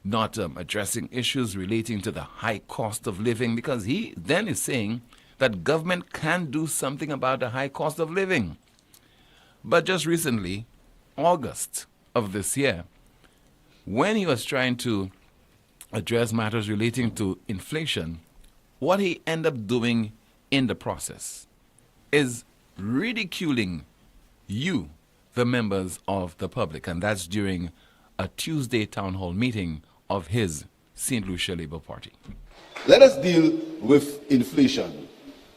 not addressing issues relating to the high cost of living, because he then is saying that government can do something about the high cost of living. But just recently, August of this year, when he was trying to address matters relating to inflation, what he ended up doing in the process is ridiculing you, the members of the public, and that's during a Tuesday town hall meeting of his St Lucia Labour Party. Let us deal with inflation,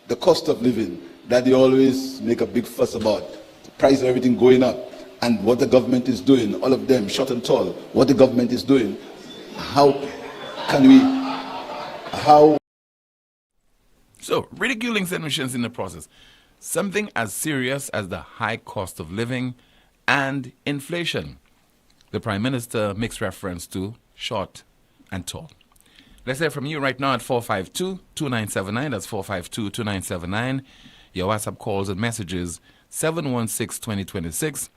the cost of living that they always make a big fuss about, the price of everything going up, and what the government is doing, all of them, short and tall, what the government is doing. So, ridiculing St Lucians in the process. Something as serious as the high cost of living and inflation. The Prime Minister makes reference to short and tall. Let's hear from you right now at 452-2979. That's 452-2979. Your WhatsApp calls and messages 716-2026,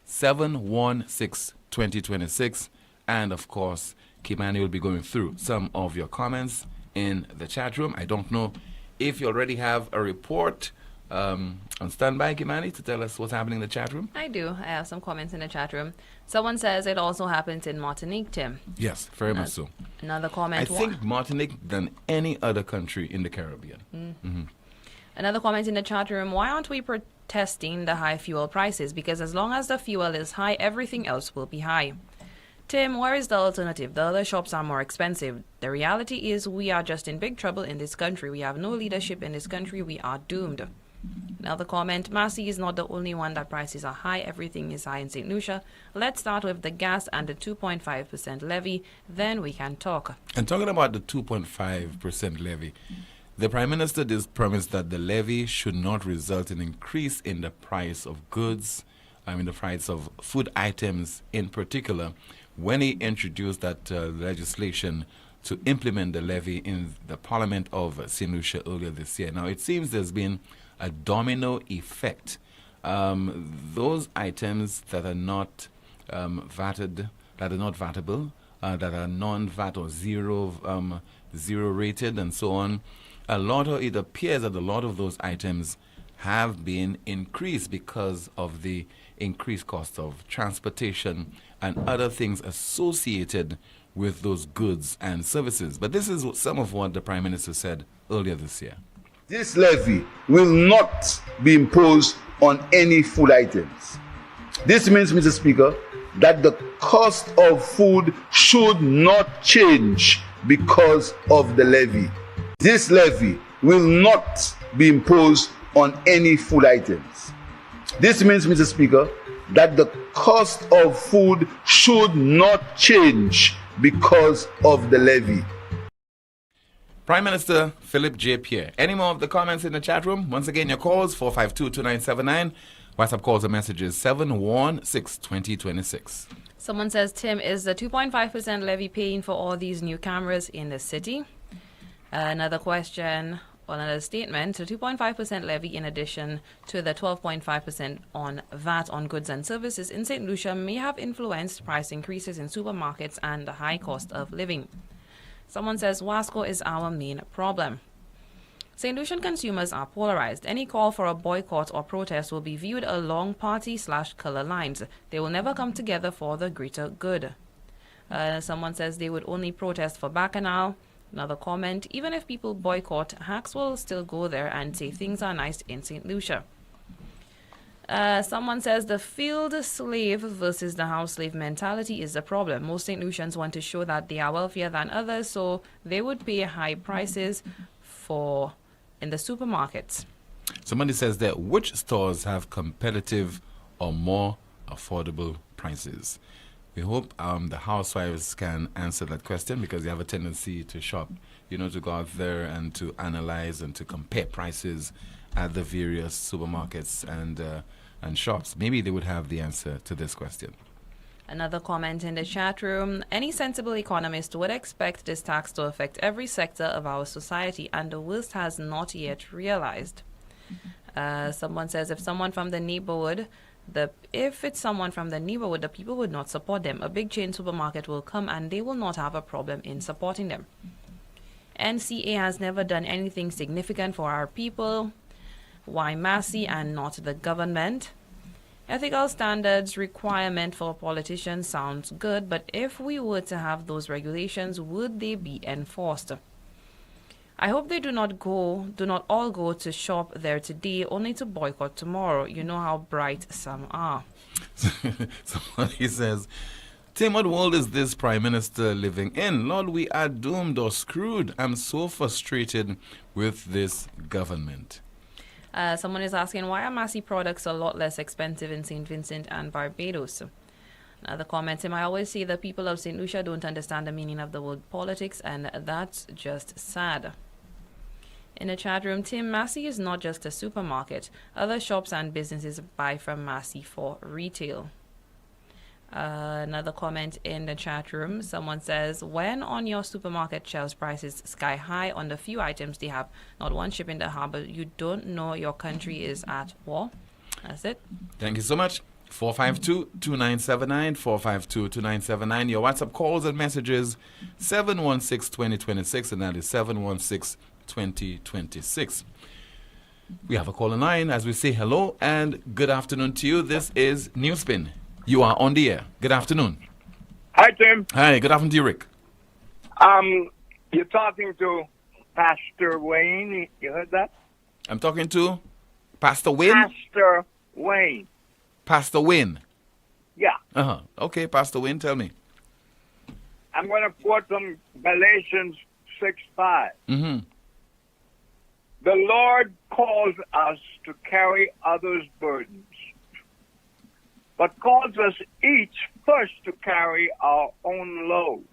716-2026. And of course, Kimani will be going through some of your comments in the chat room. I don't know if you already have a report on standby, Kimani, to tell us what's happening in the chat room. I do. I have some comments in the chat room. Someone says it also happens in Martinique, Tim. Yes, very much so. Another comment. I think Martinique than any other country in the Caribbean. Mm-hmm. Another comment in the chat room. Why aren't we protesting the high fuel prices? Because as long as the fuel is high, everything else will be high. Tim, where is the alternative? The other shops are more expensive. The reality is we are just in big trouble in this country. We have no leadership in this country. We are doomed. Another comment. Massey is not the only one that prices are high. Everything is high in St. Lucia. Let's start with the gas and the 2.5% levy. Then we can talk. And talking about the 2.5% levy, the Prime Minister did promise that the levy should not result in increase in the price of goods, the price of food items in particular, when he introduced that legislation to implement the levy in the Parliament of St. Lucia earlier this year. Now, it seems there's been a domino effect. Those items that are not vatted, that are not vatable, that are non-VAT or zero rated and so on, it appears that a lot of those items have been increased because of the increased cost of transportation and other things associated with those goods and services. But this is some of what the Prime Minister said earlier this year. This levy will not be imposed on any food items. This means, Mr. Speaker, that the cost of food should not change because of the levy. This levy will not be imposed on any food items. This means, Mr. Speaker, that the cost of food should not change because of the levy. Prime Minister Philip J. Pierre. Any more of the comments in the chat room? Once again, your calls 452-2979. WhatsApp calls and messages 716-2026. Someone says, Tim, is the 2.5% levy paying for all these new cameras in the city? Another question, or another statement. The 2.5% levy, in addition to the 12.5% on VAT on goods and services in St. Lucia, may have influenced price increases in supermarkets and the high cost of living. Someone says, Wasco is our main problem. St. Lucian consumers are polarized. Any call for a boycott or protest will be viewed along party/color lines. They will never come together for the greater good. Someone says they would only protest for Bacchanal. Another comment, even if people boycott, hacks will still go there and say things are nice in St. Lucia. Someone says the field slave versus the house slave mentality is the problem. Most St. Lucians want to show that they are wealthier than others, so they would pay high prices in the supermarkets. Somebody says that which stores have competitive or more affordable prices? We hope the housewives can answer that question, because they have a tendency to shop, to go out there and to analyze and to compare prices at the various supermarkets and shops. Maybe they would have the answer to this question. Another comment in the chat room. Any sensible economist would expect this tax to affect every sector of our society, and the worst has not yet realized. Someone says if someone from the neighborhood If it's someone from the neighborhood, the people would not support them. A big chain supermarket will come and they will not have a problem in supporting them. NCA has never done anything significant for our people. Why Massey and not the government? Ethical standards requirement for politicians sounds good, but if we were to have those regulations, would they be enforced? I hope they do not all go to shop there today only to boycott tomorrow. You know how bright some are. Somebody says, Tim, what world is this Prime Minister living in? Lord, we are doomed or screwed. I'm so frustrated with this government. Someone is asking, why are Massey products a lot less expensive in St. Vincent and Barbados? Another comment, Tim, I always say the people of St. Lucia don't understand the meaning of the word politics, and that's just sad. In the chat room, Tim, Massey is not just a supermarket. Other shops and businesses buy from Massey for retail. Another comment in the chat room, someone says, when on your supermarket shelves prices sky high on the few items they have, not one ship in the harbor, you don't know your country is at war. That's it. Thank you so much. 452-2979, 452-2979. Your WhatsApp calls and messages, 716-2026, and that is 716-2026. We have a call line as we say hello and good afternoon to you. This is NewsSpin. You are on the air. Good afternoon. Hi, Tim. Hi, good afternoon to you, Rick. You're talking to Pastor Wayne. You heard that? I'm talking to Pastor Wayne. Pastor Wayne. Pastor Wayne. Yeah. Okay, Pastor Wayne, tell me. I'm going to quote from Galatians 6:5. Mm-hmm. The Lord calls us to carry others' burdens, but calls us each first to carry our own load.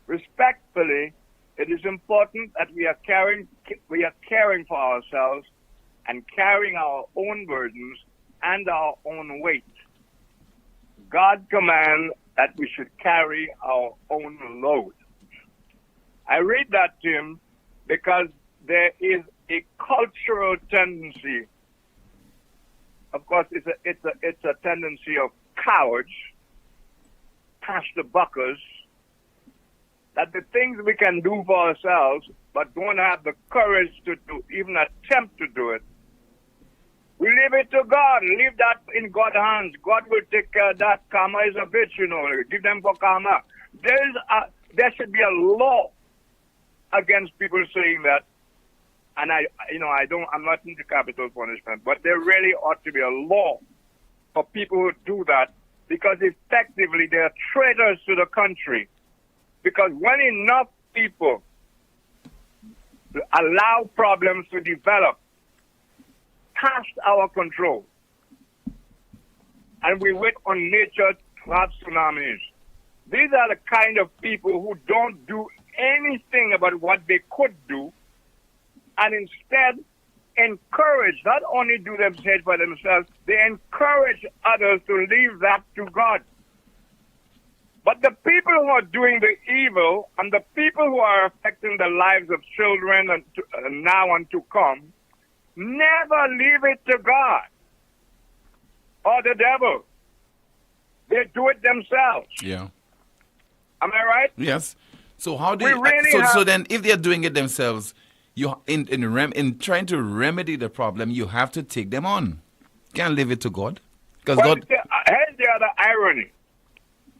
Respectfully, it is important that we are caring for ourselves and carrying our own burdens and our own weight. God commands that we should carry our own load. I read that, Tim, because there is a cultural tendency. Of course, it's a tendency of cowards, pastor buckers, that the things we can do for ourselves, but don't have the courage to do, even attempt to do it. We leave it to God. Leave that in God's hands. God will take care of that. Karma is a bitch, Give them for karma. There should be a law against people saying that. And I'm not into capital punishment, but there really ought to be a law for people who do that, because effectively they are traitors to the country. Because when enough people allow problems to develop past our control, and we wait on nature to have tsunamis, these are the kind of people who don't do anything about what they could do, and instead encourage, not only do themselves for themselves, they encourage others to leave that to God. But the people who are doing the evil and the people who are affecting the lives of children and now and to come, never leave it to God or the devil. They do it themselves. Yeah. Am I right? Yes. So how do We you? really So then, if they're doing it themselves, you in trying to remedy the problem, you have to take them on. Can't leave it to God, because God. Here's the other irony.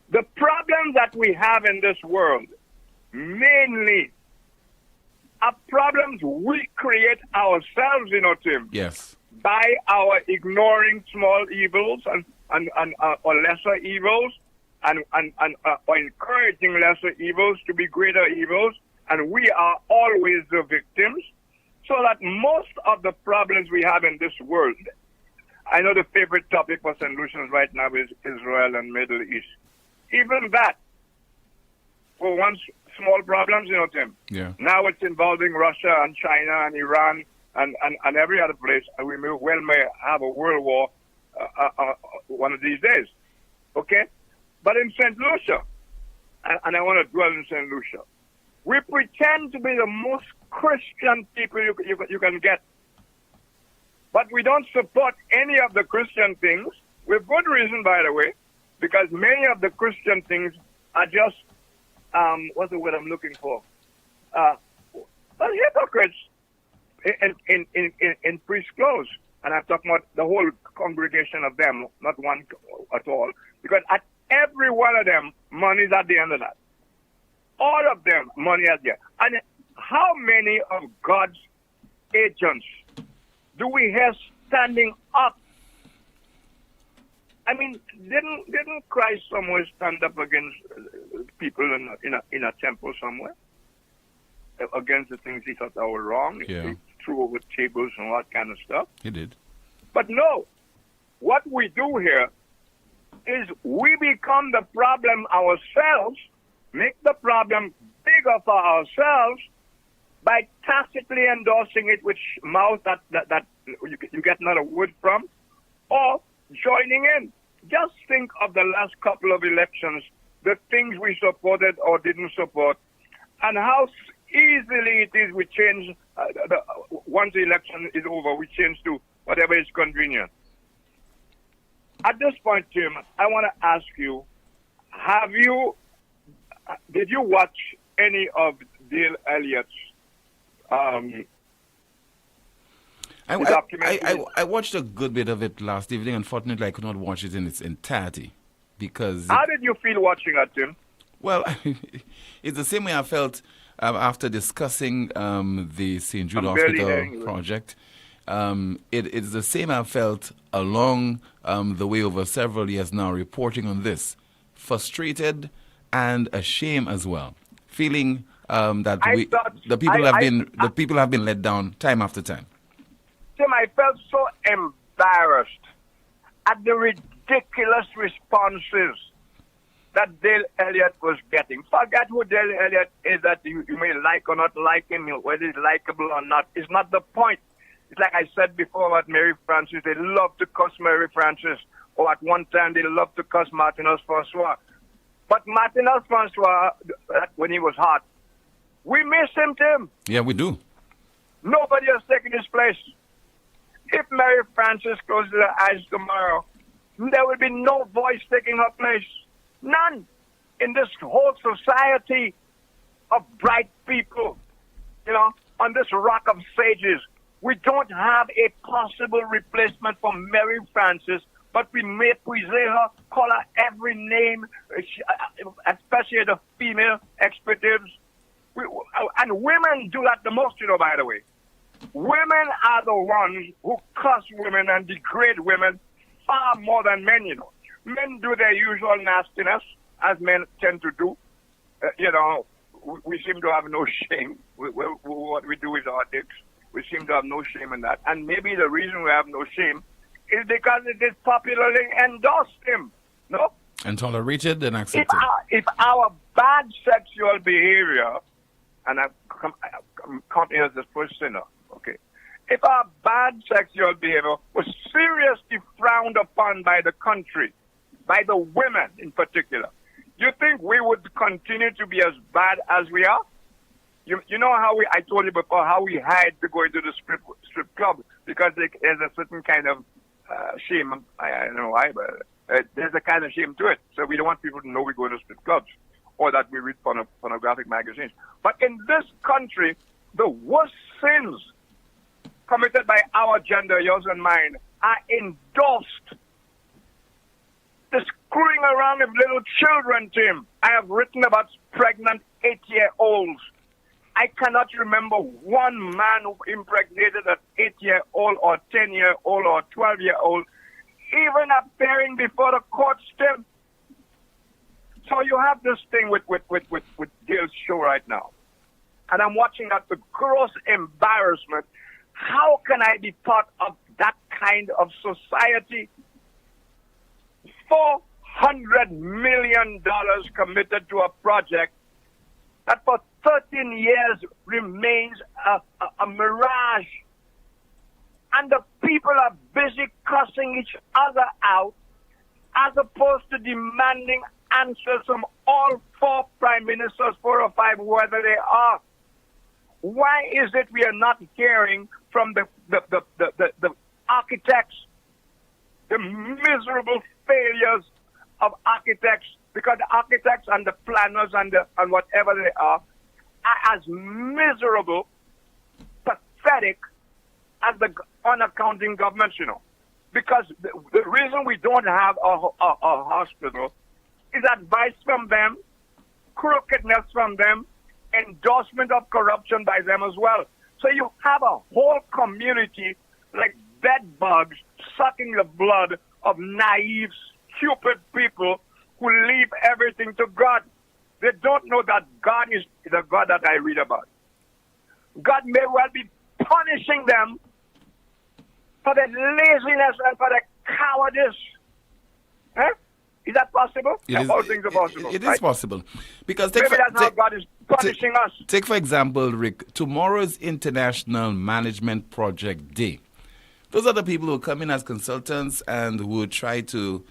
The problems that we have in this world mainly are problems we create ourselves, Tim. Yes. By our ignoring small evils or lesser evils or encouraging lesser evils to be greater evils. And we are always the victims. So that most of the problems we have in this world, I know the favorite topic for St. Lucians right now is Israel and Middle East. Even that, for once, small problems, Tim. Yeah. Now it's involving Russia and China and Iran and every other place, and we may have a world war one of these days. Okay? But in St. Lucia, and I want to dwell in St. Lucia, we pretend to be the most Christian people you can get. But we don't support any of the Christian things, with good reason, by the way, because many of the Christian things are just, what's the word I'm looking for? Hypocrites in priest clothes. And I'm talking about the whole congregation of them, not one at all. Because at every one of them, money's at the end of that. All of them, money at the end. And how many of God's agents do we have standing up? I mean, didn't Christ somewhere stand up against people in a temple somewhere? Against the things he thought that were wrong? Yeah. He threw over tables and all that kind of stuff. He did. But no, what we do here is we become the problem ourselves, make the problem bigger for ourselves by tacitly endorsing it with mouth that you get not a word from, or joining in. Just think of the last couple of elections, the things we supported or didn't support, and how easily it is we change, once the election is over, we change to whatever is convenient. At this point, Tim, I want to ask you, did you watch any of Dale Elliott's documentary? I watched a good bit of it last evening. Unfortunately, I could not watch it in its entirety because... How did you feel watching it, Tim? Well, it's the same way I felt after discussing the St Jude Hospital project. It's the same I felt along the way over several years now reporting on this. Frustrated and ashamed as well. Feeling that the people have been let down time after time. Tim, I felt so embarrassed at the ridiculous responses that Dale Elliott was getting. Forget who Dale Elliott is, that you may like or not like him, whether he's likable or not. It's not the point. It's like I said before about Mary Frances. They love to cuss Mary Frances, or at one time they loved to cuss Martinez Francois. But Martinez Francois, when he was hot, we miss him, Tim. Yeah, we do. Nobody has taken his place. If Mary Frances closes her eyes tomorrow, there will be no voice taking her place. None. In this whole society of bright people, on this rock of sages, we don't have a possible replacement for Mary Frances, but we may present her, call her every name, especially the female expletives. And women do that the most, by the way. Women are the ones who cuss women and degrade women far more than men, Men do their usual nastiness, as men tend to do. We seem to have no shame. What we do is our dicks. We seem to have no shame in that. And maybe the reason we have no shame is because it is popularly endorsed him. No? And tolerated and accepted. If our bad sexual behavior, and I'm counting as the first sinner, okay? If our bad sexual behavior was seriously frowned upon by the country, by the women in particular, you think we would continue to be as bad as we are? You know how I told you before, how we hide to go into the strip club because there's a certain kind of shame. I don't know why, but there's a kind of shame to it. So we don't want people to know we go to strip clubs or that we read pornographic magazines. But in this country, the worst sins committed by our gender, yours and mine, are endorsed. The screwing around with little children, Tim. I have written about pregnant 8-year-olds. I cannot remember one man who impregnated an 8-year-old or 10-year-old or 12-year-old even appearing before the courts, Tim. So you have this thing with Dale's show right now. And I'm watching that with gross embarrassment. How can I be part of that kind of society? $400 million committed to a project that for 13 years remains a mirage. And the people are busy cussing each other out as opposed to demanding answers from all 4 prime ministers, 4 or 5, whether they are. Why is it we are not hearing from the architects, the miserable failures of architects, because the architects and the planners and whatever they are as miserable, pathetic as the unaccounting governments, Because the reason we don't have a hospital is advice from them, crookedness from them, endorsement of corruption by them as well. So you have a whole community like bed bugs sucking the blood of naive, stupid people who leave everything to God. They don't know that God is the God that I read about. God may well be punishing them for their laziness and for their cowardice. Is that possible? All things are possible. It is possible. Because maybe that's how God is punishing us. Take, for example, Rick, tomorrow's International Management Project Day. Those are the people who come in as consultants and who try to...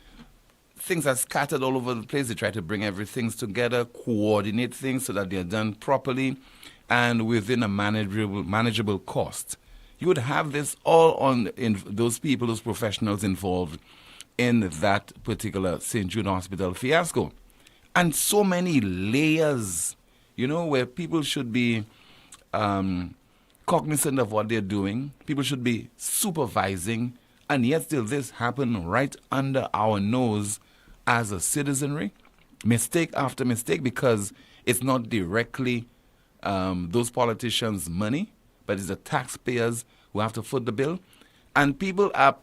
Things are scattered all over the place. They try to bring everything together, coordinate things so that they're done properly and within a manageable cost. You would have this all in those people, those professionals involved in that particular St. Jude Hospital fiasco. And so many layers, where people should be cognizant of what they're doing. People should be supervising. And yet still this happened right under our nose as a citizenry. Mistake after mistake, because it's not directly those politicians' money, but it's the taxpayers who have to foot the bill. And people are,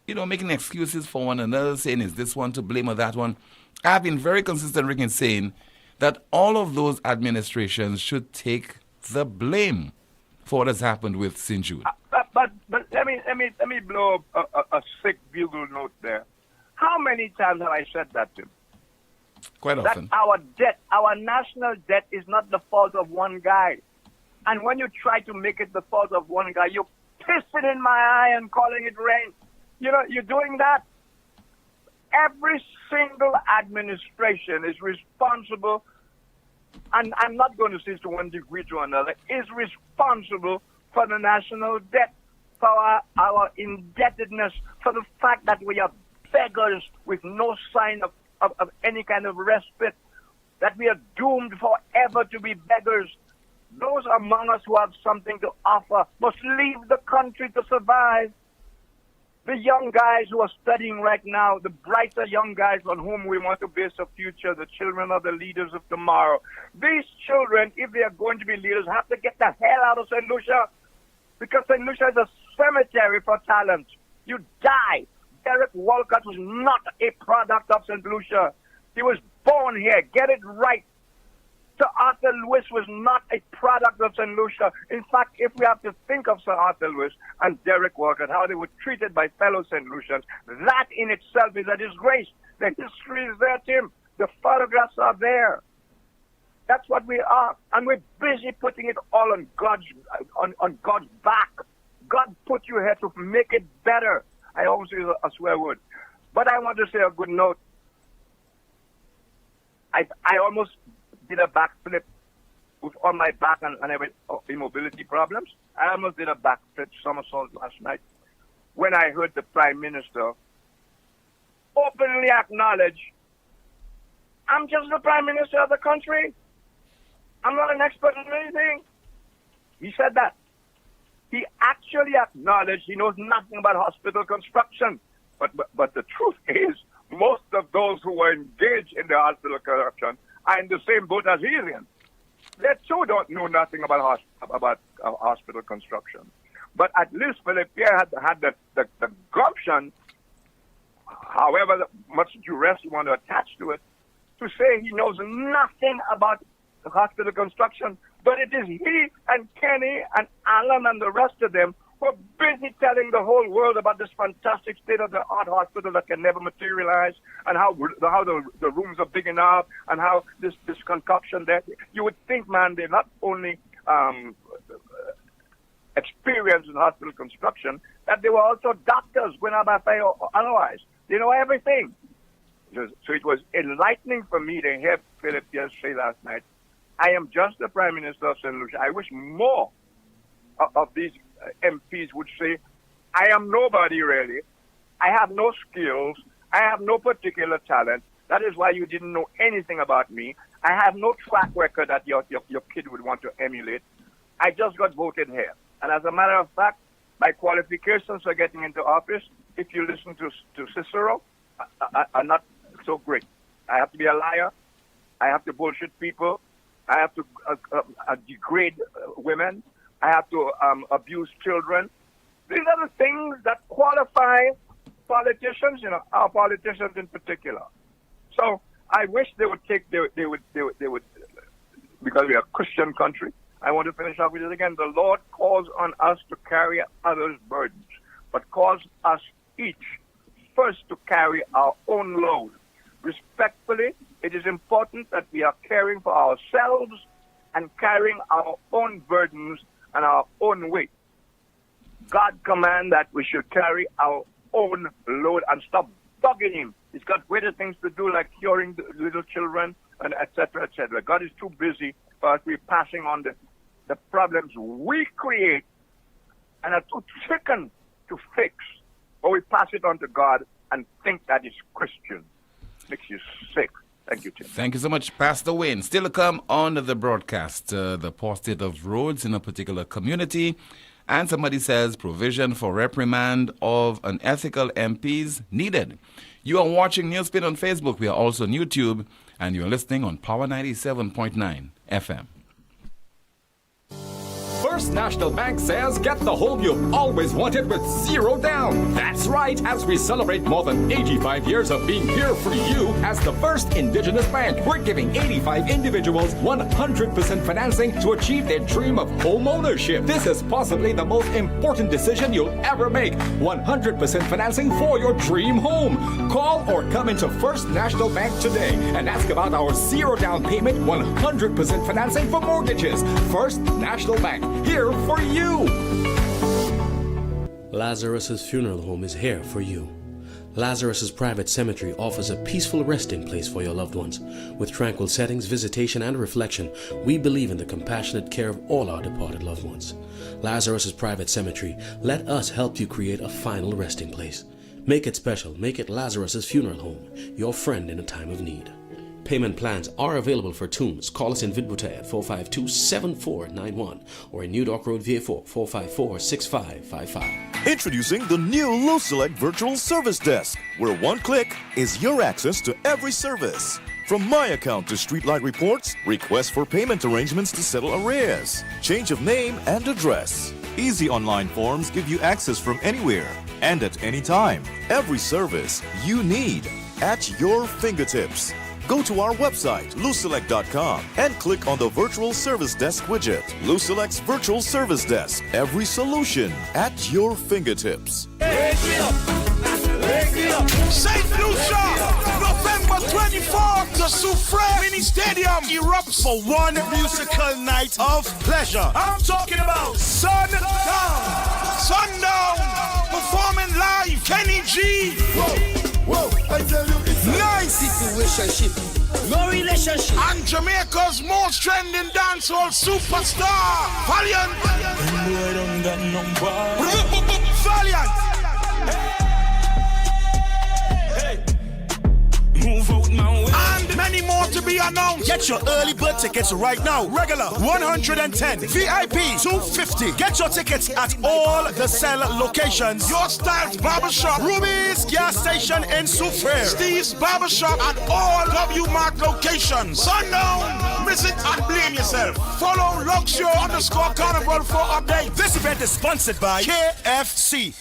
making excuses for one another, saying, is this one to blame or that one? I've been very consistent, Rick, in saying that all of those administrations should take the blame for what has happened with St. Jude. But let me blow a sick bugle note there. How many times have I said that to him? Quite often. That our national debt is not the fault of one guy. And when you try to make it the fault of one guy, you're pissing in my eye and calling it rain. You're doing that. Every single administration is responsible, and I'm not going to say to one degree to another, is responsible for the national debt, for our indebtedness, for the fact that we are beggars with no sign of any kind of respite, that we are doomed forever to be beggars. Those among us who have something to offer must leave the country to survive. The young guys who are studying right now, the brighter young guys on whom we want to base a future, the children of the leaders of tomorrow. These children, if they are going to be leaders, have to get the hell out of St. Lucia, because St. Lucia is a cemetery for talent. You die. Derek Walcott was not a product of St. Lucia. He was born here. Get it right. Sir Arthur Lewis was not a product of St. Lucia. In fact, if we have to think of Sir Arthur Lewis and Derek Walcott, how they were treated by fellow St. Lucians, that in itself is a disgrace. The history is there, Tim. The photographs are there. That's what we are. And we're busy putting it all on God's back. God put you here to make it better. I always use a swear word. But I want to say a good note. I almost did a backflip with on my back and every immobility problems. I almost did a backflip somersault last night when I heard the Prime Minister openly acknowledge, I'm just the Prime Minister of the country. I'm not an expert in anything. He said that. He actually acknowledged he knows nothing about hospital construction. But the truth is, most of those who were engaged in the hospital corruption are in the same boat as he is in. They too don't know nothing about hospital construction. But at least Philip Pierre had the gumption, however much duress you want to attach to it, to say he knows nothing about the hospital construction. But it is he and Kenny and Alan and the rest of them who are busy telling the whole world about this fantastic state-of-the-art hospital that can never materialize, and how the rooms are big enough, and how this concoction there. You would think, man, they're not only experienced in hospital construction, that they were also doctors, Gwenabafe or otherwise. They know everything. So it was enlightening for me to hear Philip Pierre say last night, I am just the Prime Minister of St. Lucia. I wish more of these MPs would say, I am nobody really. I have no skills. I have no particular talent. That is why you didn't know anything about me. I have no track record that your kid would want to emulate. I just got voted here. And as a matter of fact, my qualifications for getting into office, if you listen to Cicero, are not so great. I have to be a liar. I have to bullshit people. I have to degrade women. I have to abuse children. These are the things that qualify politicians, our politicians in particular. So I wish they would because we are a Christian country. I want to finish off with it again. The Lord calls on us to carry others' burdens, but calls us each first to carry our own load. Respectfully, it is important that we are caring for ourselves and carrying our own burdens and our own weight. God commands that we should carry our own load and stop bugging him. He's got greater things to do, like curing the little children and et cetera, et cetera. God is too busy for us to be passing on the problems we create and are too chicken to fix. Or we pass it on to God and think that is Christian. Makes you sick. Thank you, Tim. Thank you so much, Pastor Wayne. Still to come on the broadcast, the poor state of roads in a particular community. And somebody says provision for reprimand of unethical MPs needed. You are watching NewsSpin on Facebook. We are also on YouTube. And you're listening on Power 97.9 FM. First National Bank says get the home you've always wanted with zero down. That's right, as we celebrate more than 85 years of being here for you as the first indigenous bank, we're giving 85 individuals 100% financing to achieve their dream of home ownership. This is possibly the most important decision you'll ever make. 100% financing for your dream home. Call or come into First National Bank today and ask about our zero down payment 100% financing for mortgages. First National Bank. Here for you. Lazarus's funeral home is here for you. Lazarus's private cemetery offers a peaceful resting place for your loved ones. With tranquil settings, visitation, and reflection, we believe in the compassionate care of all our departed loved ones. Lazarus's private cemetery, let us help you create a final resting place. Make it special. Make it Lazarus's funeral home, your friend in a time of need. Payment plans are available for tombs. Call us in Vidbuta at 452-7491 or in New Dock Road, VA4, 454-6555. Introducing the new LuSelect Virtual Service Desk, where one click is your access to every service. From My Account to streetlight reports, requests for payment arrangements to settle arrears, change of name and address. Easy online forms give you access from anywhere and at any time. Every service you need at your fingertips. Go to our website, luselect.com, and click on the Virtual Service Desk widget. LuSelect's Virtual Service Desk. Every solution at your fingertips. St Lucia, November 24th, the Soufriere Mini Stadium erupts for one musical night of pleasure. I'm talking about Sundown. Sundown, performing live, Kenny G. Whoa, I tell you, it's nice situationship, no relationship. And Jamaica's most trending dancehall superstar, Poleon. Valiant. Move out my way. And many more to be announced. Get your early bird tickets right now. Regular 110, VIP 250. Get your tickets at all the sell locations. Your Styles Barbershop, Ruby's gas station in Soufriere, Steve's Barbershop at all W-Mart locations. Sundown, miss it and blame yourself. Follow Luxio_Carnival for updates. This event is sponsored by KFC.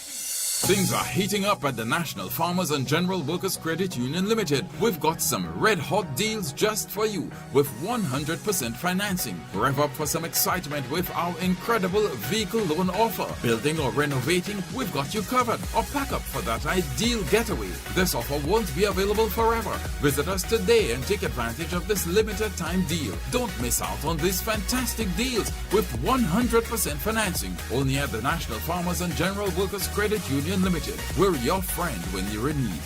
Things are heating up at the National Farmers and General Workers Credit Union Limited. We've got some red-hot deals just for you with 100% financing. Rev up for some excitement with our incredible vehicle loan offer. Building or renovating, we've got you covered. Or pack up for that ideal getaway. This offer won't be available forever. Visit us today and take advantage of this limited time deal. Don't miss out on these fantastic deals with 100% financing. Only at the National Farmers and General Workers Credit Union Limited. We're your friend when you're in need.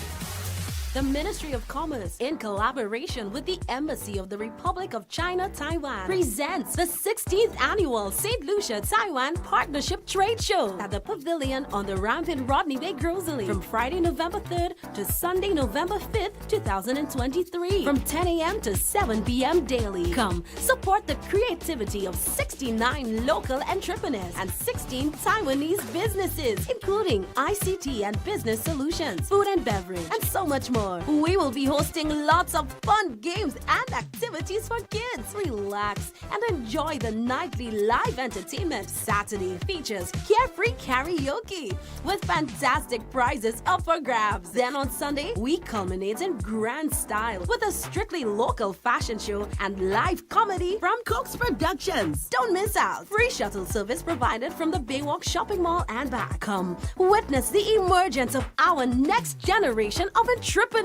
The Ministry of Commerce, in collaboration with the Embassy of the Republic of China, Taiwan, presents the 16th Annual St Lucia, Taiwan Partnership Trade Show at the Pavilion on the ramp in Rodney Bay, Grosley, from Friday, November 3rd to Sunday, November 5th, 2023, from 10 a.m. to 7 p.m. daily. Come support the creativity of 69 local entrepreneurs and 16 Taiwanese businesses, including ICT and business solutions, food and beverage, and so much more. We will be hosting lots of fun games and activities for kids. Relax and enjoy the nightly live entertainment. Saturday features carefree karaoke with fantastic prizes up for grabs. Then on Sunday, we culminate in grand style with a strictly local fashion show and live comedy from Coke's Productions. Don't miss out. Free shuttle service provided from the Baywalk Shopping Mall and back. Come witness the emergence of our next generation of entrepreneurs.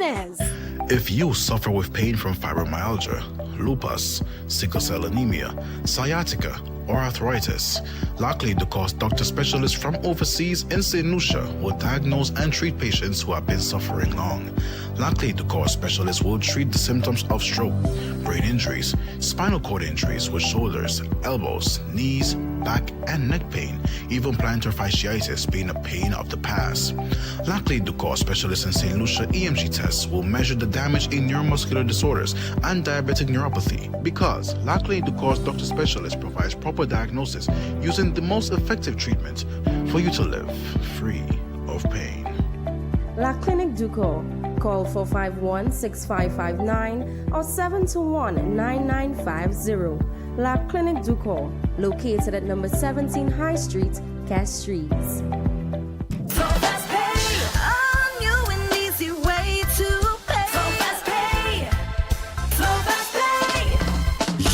If you suffer with pain from fibromyalgia, lupus, sickle cell anemia, sciatica, or arthritis, Lockley DeCoste doctor specialists from overseas in St Lucia will diagnose and treat patients who have been suffering long. Lockley DeCoste specialists will treat the symptoms of stroke, brain injuries, spinal cord injuries with shoulders, elbows, knees, back, and neck pain, even plantar fasciitis being a pain of the past. Lockley DeCoste specialists in St Lucia EMG tests will measure the damage in neuromuscular disorders and diabetic neuropathy, because Lockley DeCoste doctor specialist provides proper diagnosis using the most effective treatment for you to live free of pain. La Clinique Duco. Call 451-6559 or 721-9950. La Clinique Duco, located at number 17 High Street, Castries.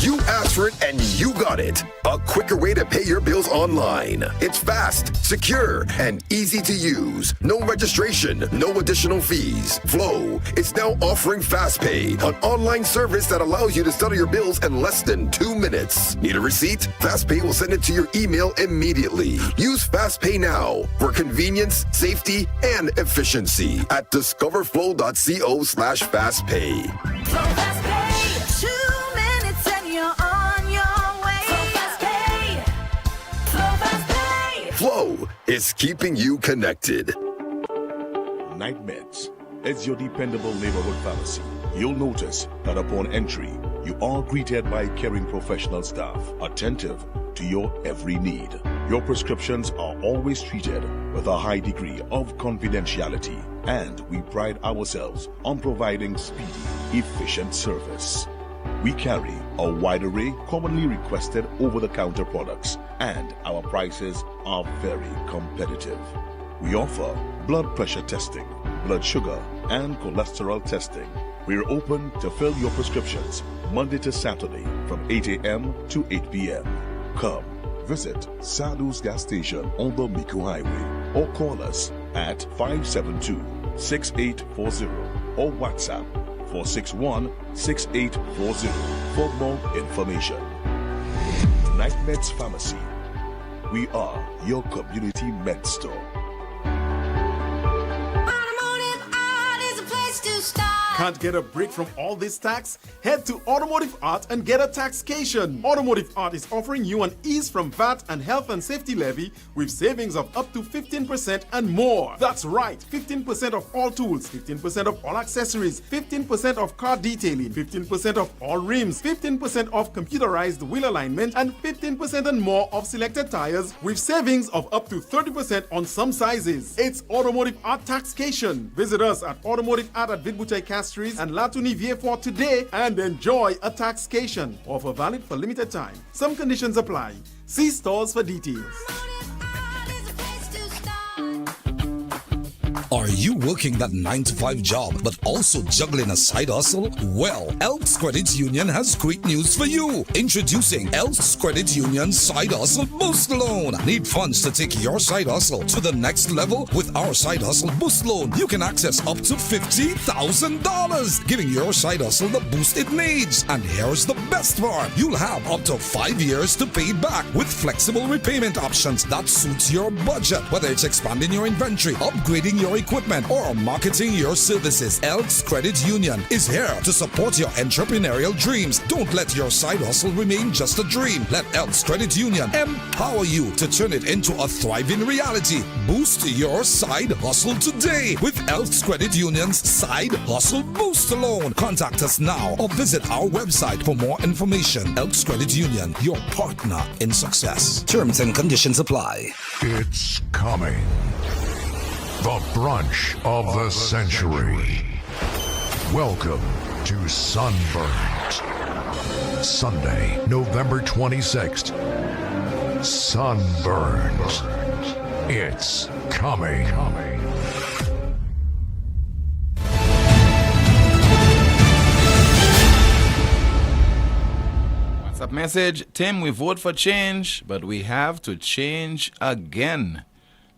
You asked for it and you got it. A quicker way to pay your bills online. It's fast, secure, and easy to use. No registration, no additional fees. Flow is now offering FastPay, an online service that allows you to settle your bills in less than 2 minutes. Need a receipt? FastPay will send it to your email immediately. Use FastPay now for convenience, safety, and efficiency at discoverflow.co/fastpay. Flow is keeping you connected. Night Meds is your dependable neighborhood pharmacy. You'll notice that upon entry, you are greeted by caring professional staff, attentive to your every need. Your prescriptions are always treated with a high degree of confidentiality, and we pride ourselves on providing speedy, efficient service. We carry a wide array commonly requested over-the-counter products, and our prices are very competitive. We offer blood pressure testing, blood sugar, and cholesterol testing. We're open to fill your prescriptions Monday to Saturday from 8 a.m. to 8 p.m. Come visit Sadu's gas station on the Miku Highway or call us at 572-6840 or WhatsApp 461-6840 for more information. Night Meds Pharmacy. We are your community med store. Can't get a break from all this tax? Head to Automotive Art and get a taxcation. Automotive Art is offering you an ease from VAT and health and safety levy with savings of up to 15% and more. That's right, 15% of all tools, 15% of all accessories, 15% of car detailing, 15% of all rims, 15% of computerized wheel alignment, and 15% and more of selected tires with savings of up to 30% on some sizes. It's Automotive Art Taxcation. Visit us at Automotive Art at Vidbutay Castries and Latuni Vieux today and enjoy a taxcation. Offer valid for limited time. Some conditions apply. See stores for details. Are you working that 9-to-5 job but also juggling a side hustle? Well, Elks Credit Union has great news for you. Introducing Elks Credit Union Side Hustle Boost Loan. Need funds to take your side hustle to the next level? With our Side Hustle Boost Loan, you can access up to $50,000, giving your side hustle the boost it needs. And here's the best part. You'll have up to 5 years to pay it back with flexible repayment options that suits your budget. Whether it's expanding your inventory, upgrading your equipment, or marketing your services, Elks Credit Union is here to support your entrepreneurial dreams. Don't let your side hustle remain just a dream. Let Elks Credit Union empower you to turn it into a thriving reality. Boost your side hustle today with Elks Credit Union's Side Hustle Booster Loan. Contact us now or visit our website for more information. Elks Credit Union, your partner in success. Terms and conditions apply. It's coming. The brunch of the century. Welcome to Sunburnt. Sunday, November 26th. Sunburnt. It's coming. WhatsApp message, Tim, we vote for change, but we have to change again.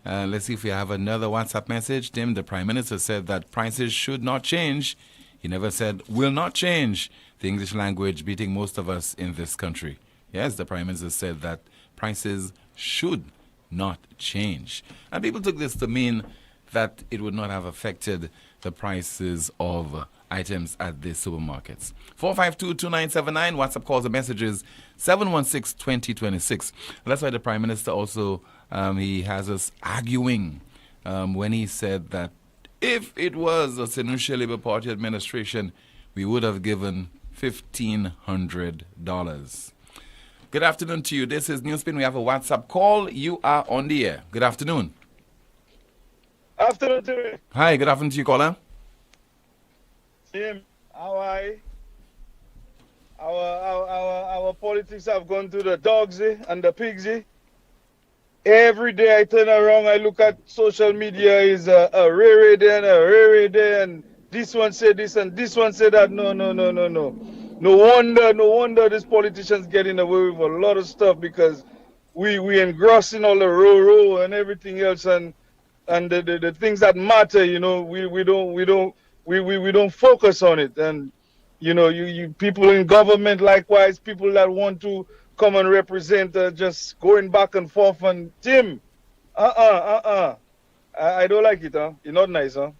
Let's see if we have another WhatsApp message. Tim, the Prime Minister said that prices should not change. He never said will not change. The English language beating most of us in this country. Yes, the Prime Minister said that prices should not change. And people took this to mean that it would not have affected the prices of items at the supermarkets. 452-2979, WhatsApp calls and messages, 716-2026. That's why the Prime Minister also, he has us arguing when he said that if it was a St Lucia Labour Party administration, we would have given $1,500. Good afternoon to you. This is NewsSpin. We have a WhatsApp call. You are on the air. Good afternoon. Afternoon to you. Hi, good afternoon to you, caller. Tim, how are you? Our politics have gone to the dogs and the pigs. Every day I turn around, I look at social media, is a rare day and a rare day, and this one said this and this one said that. No. No wonder these politicians getting away with a lot of stuff, because we engrossing all the row and everything else, and the things that matter, we don't focus on it. And you people in government, likewise, people that want to come and represent, just going back and forth. And Tim, I don't like it, huh? You're not nice, huh?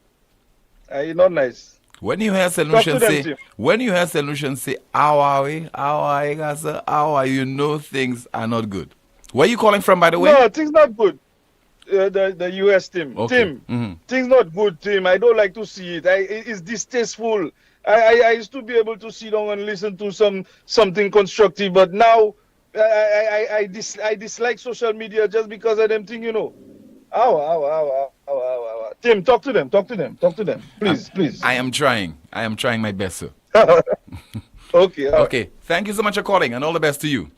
You're not nice. When you hear solutions say, how are we, you know things are not good. Where are you calling from, by the way? No, things not good. The U.S. Tim. Okay. Tim, things not good, Tim. I don't like to see it. It's distasteful. I used to be able to sit down and listen to something constructive, but now I dislike social media just because of them thing, Tim, talk to them. Please. I am trying my best, sir. Okay. Okay. Thank you so much for calling, and all the best to you.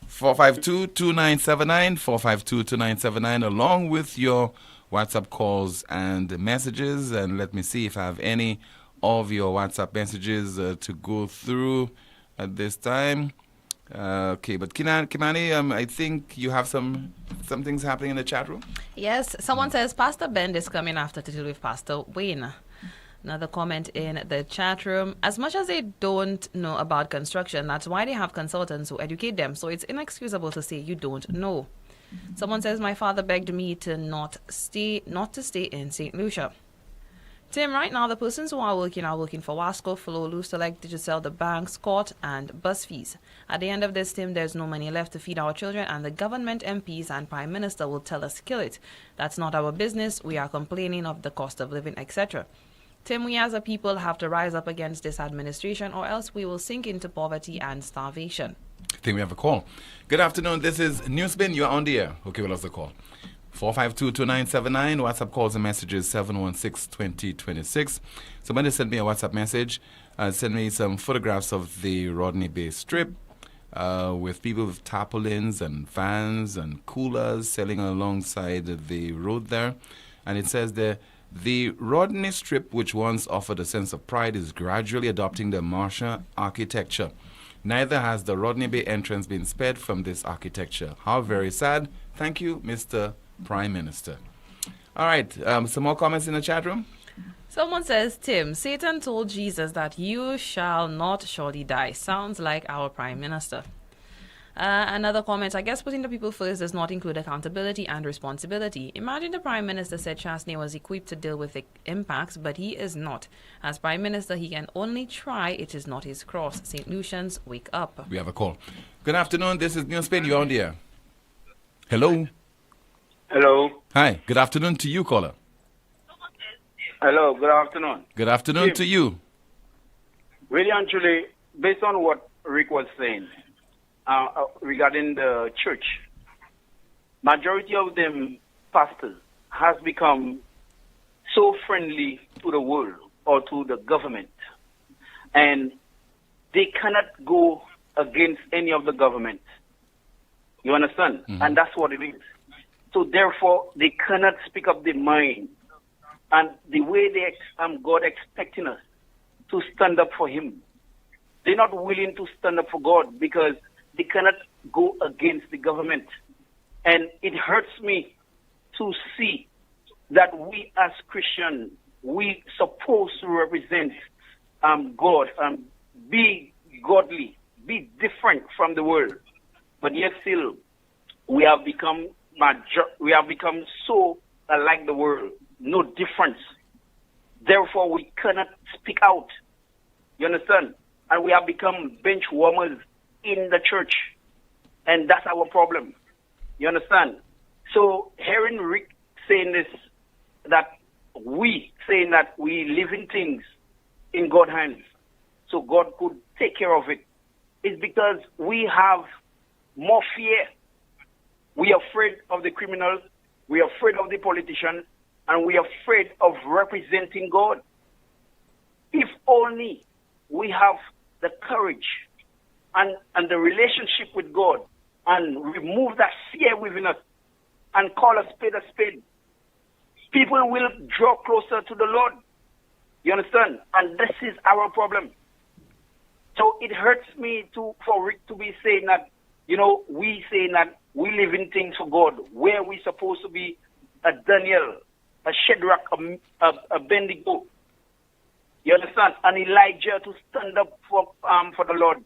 452-2979, 452-2979, along with your WhatsApp calls and messages. And let me see if I have any of your WhatsApp messages to go through at this time. Okay, but Kimani, I think you have some things happening in the chat room. Yes, someone says Pastor Ben is coming after to deal with Pastor Wayne. Another comment in the chat room. As much as they don't know about construction, that's why they have consultants who educate them. So it's inexcusable to say you don't know. Someone says my father begged me to not to stay in St Lucia. Tim, right now the persons who are working for Wasco, Flow, Lucelect, Digicel, the banks, court, and bus fees. At the end of this, Tim, there's no money left to feed our children, and the government MPs and Prime Minister will tell us to kill it. That's not our business. We are complaining of the cost of living, etc. Tim, we as a people have to rise up against this administration, or else we will sink into poverty and starvation. I think we have a call. Good afternoon. This is NewsSpin. You are on the air. Okay, well, that's the call. 452-2979, WhatsApp calls and messages 716-2026. Somebody sent me a WhatsApp message, sent me some photographs of the Rodney Bay Strip with people with tarpaulins and fans and coolers selling alongside the road there. And it says there, the Rodney Strip, which once offered a sense of pride, is gradually adopting the Martian architecture. Neither has the Rodney Bay entrance been spared from this architecture. How very sad. Thank you, Mr. Prime Minister. All right, some more comments in the chat room? Someone says, Tim, Satan told Jesus that you shall not surely die. Sounds like our Prime Minister. Another comment, I guess putting the people first does not include accountability and responsibility. Imagine the Prime Minister said Chasney was equipped to deal with the impacts, but he is not. As Prime Minister, he can only try. It is not his cross. St. Lucians, wake up. We have a call. Good afternoon. This is NewsSpin. You're on the air. Hello. Hello. Hi. Good afternoon to you, caller. Hello. Good afternoon. Good afternoon to you. Really and truly, based on what Rick was saying regarding the church, majority of them pastors has become so friendly to the world or to the government, and they cannot go against any of the government. You understand? Mm-hmm. And that's what it is. So therefore, they cannot speak up their mind, and the way God expecting us to stand up for Him. They're not willing to stand up for God because they cannot go against the government. And it hurts me to see that we as Christians, we supposed to represent God, be godly, be different from the world. But yet still, we have become so like the world, no difference. Therefore, we cannot speak out. You understand? And we have become bench warmers in the church. And that's our problem. You understand? So hearing Rick saying this, that we live in things in God's hands, so God could take care of it, is because we have more fear. We are afraid of the criminals, we are afraid of the politicians, and we are afraid of representing God. If only we have the courage and the relationship with God and remove that fear within us and call a spade, people will draw closer to the Lord. You understand? And this is our problem. So it hurts me for Rick to be saying that, we saying that we live in things for God, where we supposed to be a Daniel, a Shadrach, a Abednego. You understand? And Elijah to stand up for the Lord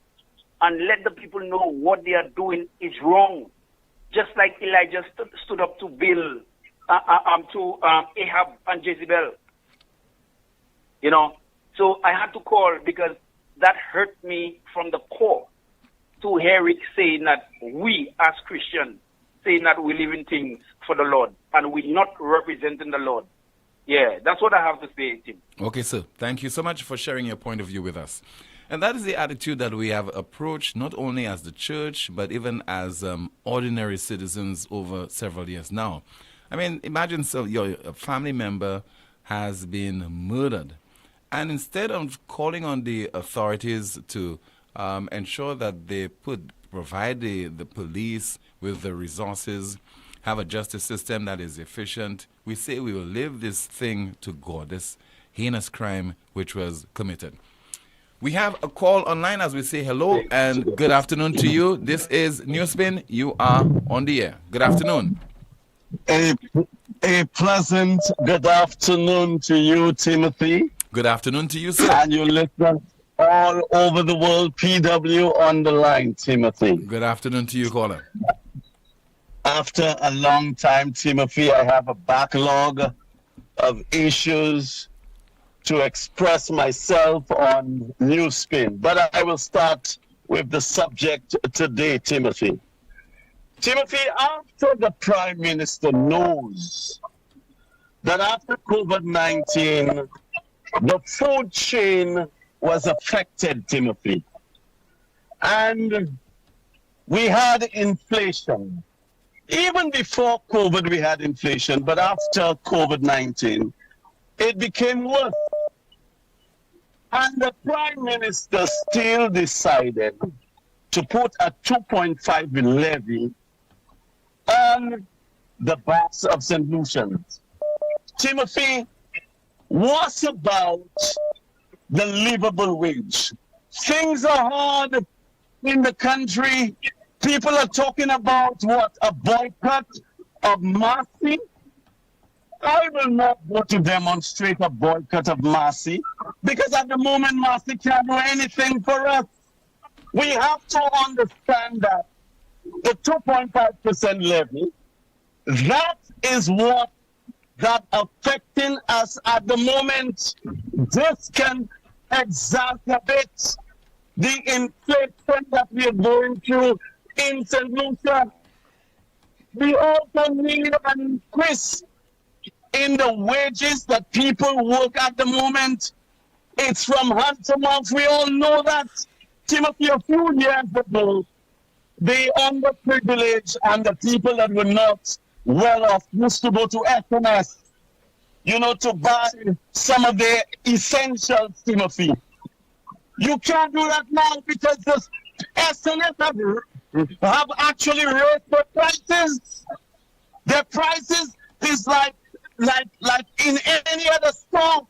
and let the people know what they are doing is wrong. Just like Elijah stood up to Baal, to Ahab and Jezebel. So I had to call because that hurt me from the core to hear it saying that we as Christians, saying that we live in things for the Lord and we're not representing the Lord. Yeah, that's what I have to say, Tim. Okay, sir. Thank you so much for sharing your point of view with us. And that is the attitude that we have approached not only as the church, but even as ordinary citizens over several years now. I mean, imagine your family member has been murdered. And instead of calling on the authorities to ensure that they provide the police with the resources, have a justice system that is efficient, we say we will leave this thing to God, this heinous crime which was committed. We have a call online as we say hello and good afternoon to you. This is NewsSpin. You are on the air. Good afternoon. A pleasant good afternoon to you, Timothy. Good afternoon to you, sir. And you listen all over the world, PW on the line, Timothy. Good afternoon to you, caller. After a long time, Timothy, I have a backlog of issues to express myself on NewsSpin. But I will start with the subject today, Timothy. Timothy, after the Prime Minister knows that after COVID-19, the food chain was affected, Timothy, and we had inflation. Even before COVID, we had inflation, but after COVID-19, it became worse. And the Prime Minister still decided to put a 2.5 levy on the backs of St. Lucians. Timothy, what about the livable wage? Things are hard in the country. People are talking about what? A boycott of Marcy? I will not go to demonstrate a boycott of Marcy because at the moment Marcy can't do anything for us. We have to understand that the 2.5% levy, that is what that affecting us at the moment. This can exacerbate the inflation that we are going through in St. Lucia. We also need an increase in the wages that people work at the moment. It's from hand to mouth. We all know that. Timothy, a few years ago, the underprivileged and the people that were not well off used to go to SNS, to buy some of their essentials, Timothy. You can't do that now because the SNS have actually raised their prices. Their prices is like in any other store.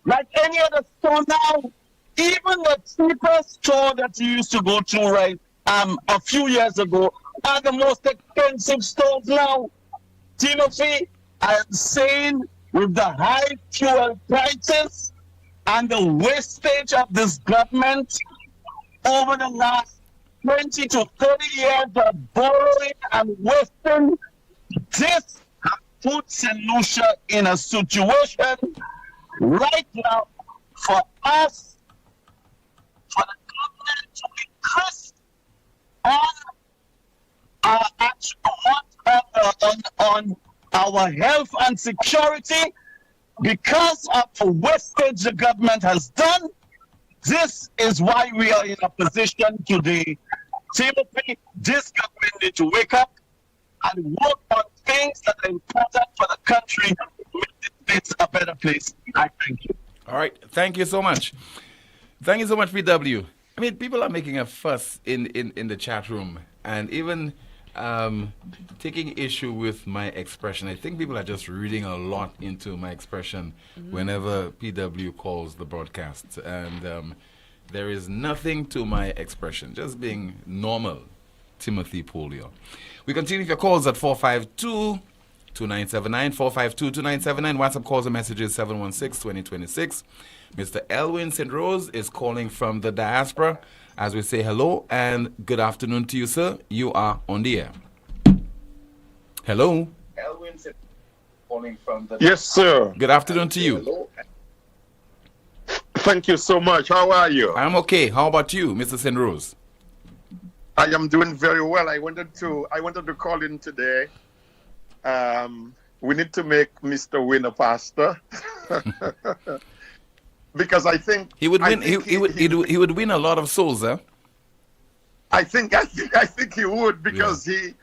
Like any other store now. Even the cheapest store that you used to go to, right, a few years ago, are the most expensive stores now. Timothy, I am saying with the high fuel prices and the wastage of this government over the last 20 to 30 years of borrowing and wasting, this puts St. Lucia in a situation right now for us, for the government to increase on our health and security because of the wastage the government has done. This is why we are in a position today. Timothy, this government needs to wake up and work on things that are important for the country to make this a better place. I thank you. All right. Thank you so much. Thank you so much, PW. I mean, people are making a fuss in the chat room and even taking issue with my expression. I think people are just reading a lot into my expression whenever PW calls the broadcast. And there is nothing to my expression, just being normal, Timothy Poleon. We continue with your calls at 452-2979, 452-2979. WhatsApp calls and messages 716-2026. Mr. Elwin St. Rose is calling from the diaspora as we say hello and good afternoon to you, sir. You are on the air. Hello. Elwin calling from the Yes, sir. Good afternoon to you. Hello. Thank you so much. How are you? I'm okay. How about you, Mr. St. Rose? I am doing very well. I wanted to call in today. We need to make Mr. Win a pastor. Because I think he would win. He would win a lot of souls, huh? I think he would because he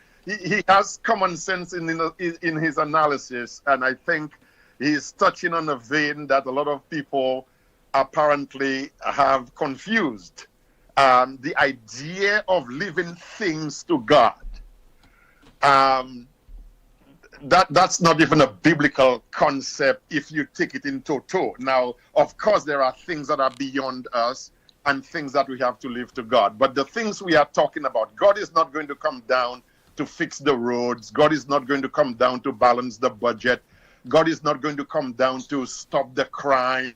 has common sense in his analysis, and I think he's touching on a vein that a lot of people apparently have confused. The idea of leaving things to God. That's not even a biblical concept if you take it in toto. Now, of course, there are things that are beyond us and things that we have to leave to God. But the things we are talking about, God is not going to come down to fix the roads. God is not going to come down to balance the budget. God is not going to come down to stop the crime.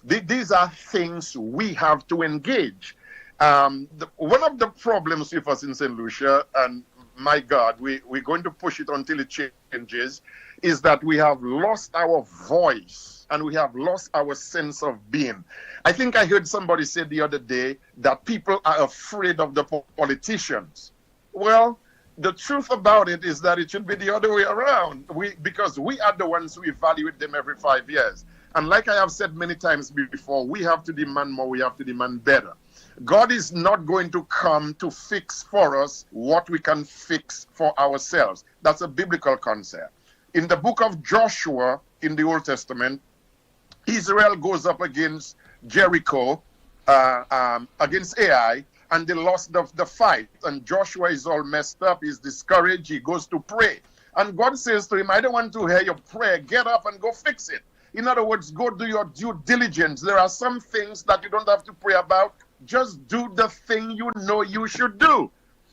These are things we have to engage. One of the problems with us in St. Lucia, and my God, we're going to push it until it changes, is that we have lost our voice and we have lost our sense of being. I think I heard somebody say the other day that people are afraid of the politicians. Well, the truth about it is that it should be the other way around. Because we are the ones who evaluate them every 5 years. And like I have said many times before, we have to demand more, we have to demand better. God is not going to come to fix for us what we can fix for ourselves. That's a biblical concept. In the book of Joshua in the Old Testament, Israel goes up against Jericho, against Ai, and they lost the fight. And Joshua is all messed up, he's discouraged, he goes to pray. And God says to him, I don't want to hear your prayer, get up and go fix it. In other words, go do your due diligence. There are some things that you don't have to pray about. Just do the thing you know you should do.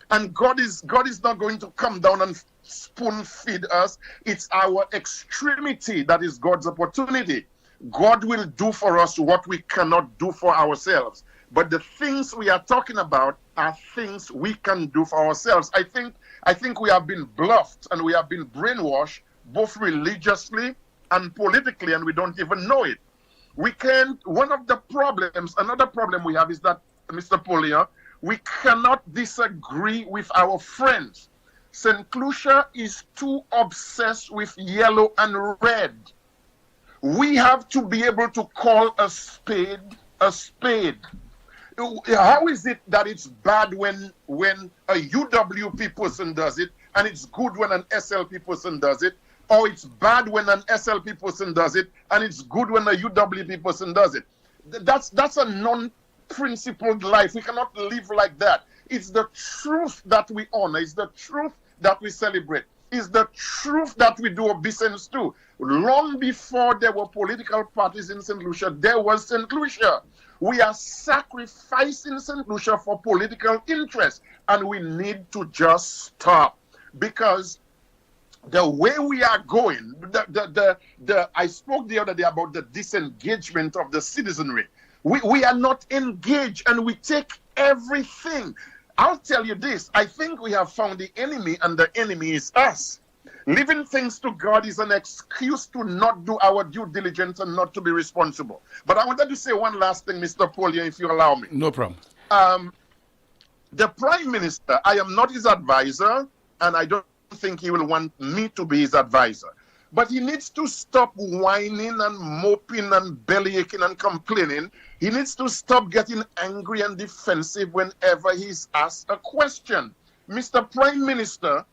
And God is not going to come down and spoon feed us. It's our extremity that is God's opportunity. God will do for us what we cannot do for ourselves. But the things we are talking about are things we can do for ourselves. I think we have been bluffed and we have been brainwashed both religiously and politically, and we don't even know it. We can't, one of the problems, another problem we have is that, Mr. Poleon, we cannot disagree with our friends. St. Lucia is too obsessed with yellow and red. We have to be able to call a spade a spade. How is it that it's bad when a UWP person does it, and it's good when an SLP person does it, or it's bad when an SLP person does it, and it's good when a UWP person does it? That's a non-principled life. We cannot live like that. It's the truth that we honor. It's the truth that we celebrate. It's the truth that we do obeisance to. Long before there were political parties in St. Lucia, there was St. Lucia. We are sacrificing St. Lucia for political interest, and we need to just stop, because the way we are going, I spoke the other day about the disengagement of the citizenry. We are not engaged, and we take everything. I'll tell you this, I think we have found the enemy, and the enemy is us. Leaving things to God is an excuse to not do our due diligence and not to be responsible. But I wanted to say one last thing, Mr. Poleon, if you allow me. No problem. The Prime Minister, I am not his advisor, and I don't think he will want me to be his advisor. But he needs to stop whining and moping and bellyaching and complaining. He needs to stop getting angry and defensive whenever he's asked a question. Mr. Prime Minister,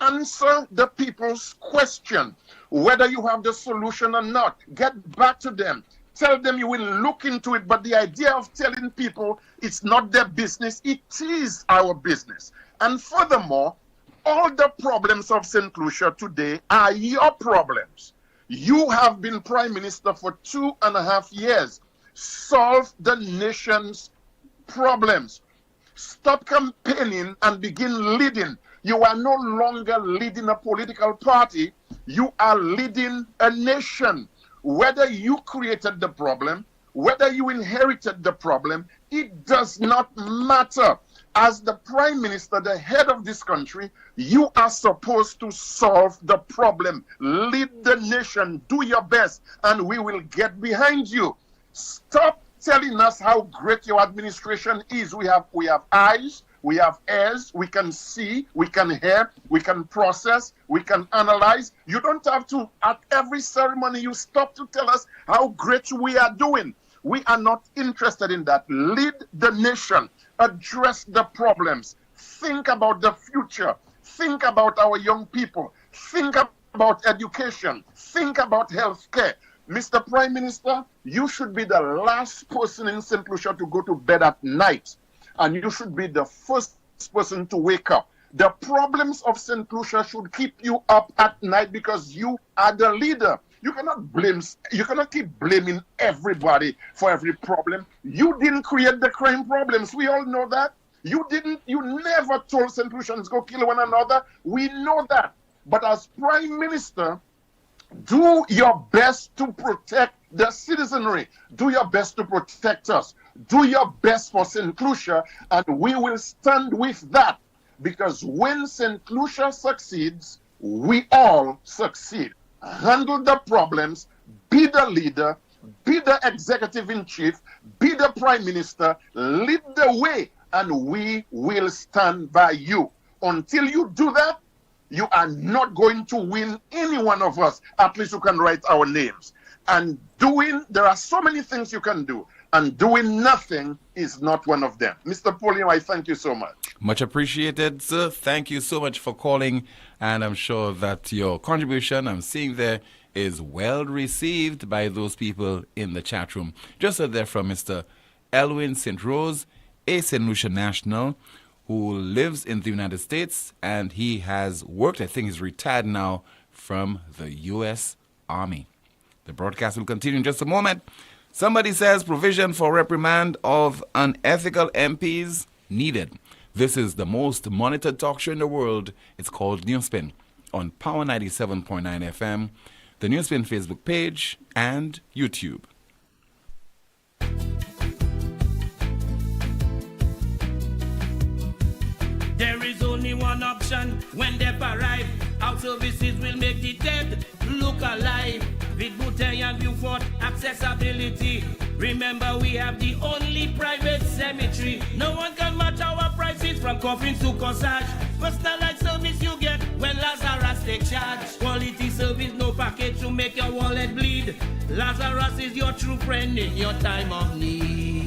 answer the people's question. Whether you have the solution or not, get back to them. Tell them you will look into it, but the idea of telling people it's not their business, it is our business. And furthermore, all the problems of St. Lucia today are your problems. You have been Prime Minister for 2.5 years. Solve the nation's problems. Stop campaigning and begin leading. You are no longer leading a political party. You are leading a nation. Whether you created the problem, whether you inherited the problem, it does not matter. As the Prime Minister, the head of this country, you are supposed to solve the problem. Lead the nation. Do your best, and we will get behind you. Stop telling us how great your administration is. We have eyes, we have ears, we can see, we can hear, we can process, we can analyze. You don't have to, at every ceremony, you stop to tell us how great we are doing. We are not interested in that. Lead the nation. Address the problems. Think about the future. Think about our young people. Think about education. Think about health care. Mr. Prime Minister, you should be the last person in St. Lucia to go to bed at night. And you should be the first person to wake up. The problems of St. Lucia should keep you up at night because you are the leader. You cannot keep blaming everybody for every problem. You didn't create the crime problems. We all know that. You never told St. Lucians go kill one another. We know that. But as Prime Minister, do your best to protect the citizenry. Do your best to protect us. Do your best for St. Lucia, and we will stand with that. Because when St. Lucia succeeds, we all succeed. Handle the problems, be the leader, be the executive in chief, be the Prime Minister, lead the way, and we will stand by you. Until you do that, you are not going to win any one of us. At least you can write our names. And there are so many things you can do, and doing nothing is not one of them. Mr. Poleon, I thank you so much. Much appreciated, sir. Thank you so much for calling, and I'm sure that your contribution I'm seeing there is well received by those people in the chat room. Just heard there from Mr. Elwin St. Rose, a St. Lucia national who lives in the United States, and he has worked, I think he's retired now, from the U.S. Army. The broadcast will continue in just a moment. Somebody says provision for reprimand of unethical MPs needed. This is the most monitored talk show in the world. It's called NewsSpin on Power 97.9 FM, the NewsSpin Facebook page, and YouTube. There is only one option when they arrive. Our services will make the dead look alive. With Bouteille and Beaufort accessibility. Remember, we have the only private cemetery. No one can match our prices from coffins to corsage. Personalized service you get when Lazarus take charge. Quality service, no package to make your wallet bleed. Lazarus is your true friend in your time of need.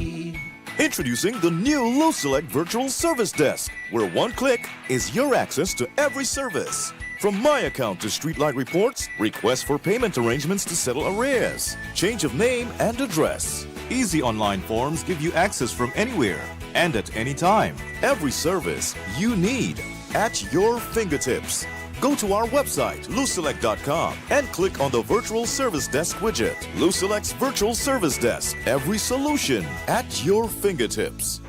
Introducing the new LuSelect Virtual Service Desk, where one click is your access to every service. From My Account to Streetlight Reports, requests for payment arrangements to settle arrears, change of name and address. Easy online forms give you access from anywhere and at any time. Every service you need at your fingertips. Go to our website, luselect.com, and click on the Virtual Service Desk widget. LuSelect's Virtual Service Desk. Every solution at your fingertips.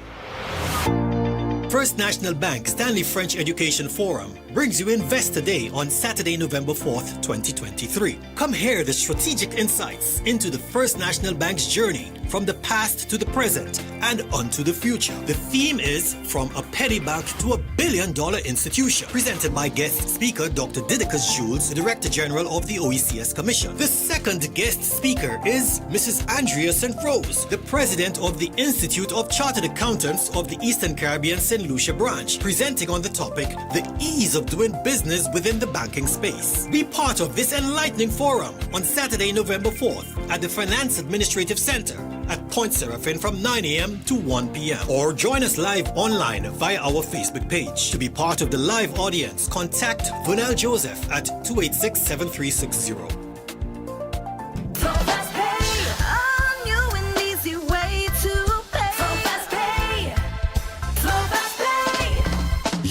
First National Bank Stanley French Education Forum brings you Investor Day on Saturday, November 4th, 2023. Come hear the strategic insights into the First National Bank's journey from the past to the present and onto the future. The theme is From a Penny Bank to a Billion-Dollar Institution, presented by guest speaker Dr. Didicus Jules, the Director General of the OECS Commission. The second guest speaker is Mrs. Andrea St. Rose, the President of the Institute of Chartered Accountants of the Eastern Caribbean St. Lucia branch, presenting on the topic, the ease of doing business within the banking space. Be part of this enlightening forum on Saturday, November 4th at the Finance Administrative Center at Point Seraphin from 9 a.m. to 1 p.m. Or join us live online via our Facebook page. To be part of the live audience, contact Vernell Joseph at 286-7360.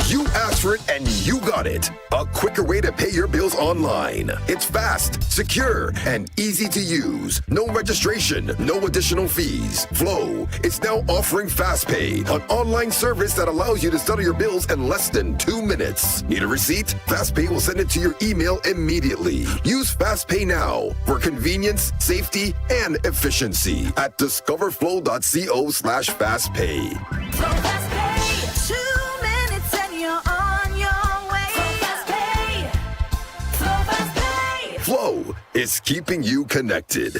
You asked for it and you got it. A quicker way to pay your bills online. It's fast, secure, and easy to use. No registration, no additional fees. Flow is now offering FastPay, an online service that allows you to settle your bills in less than 2 minutes. Need a receipt? FastPay will send it to your email immediately. Use FastPay now for convenience, safety, and efficiency at discoverflow.co/fastpay. Flow is keeping you connected.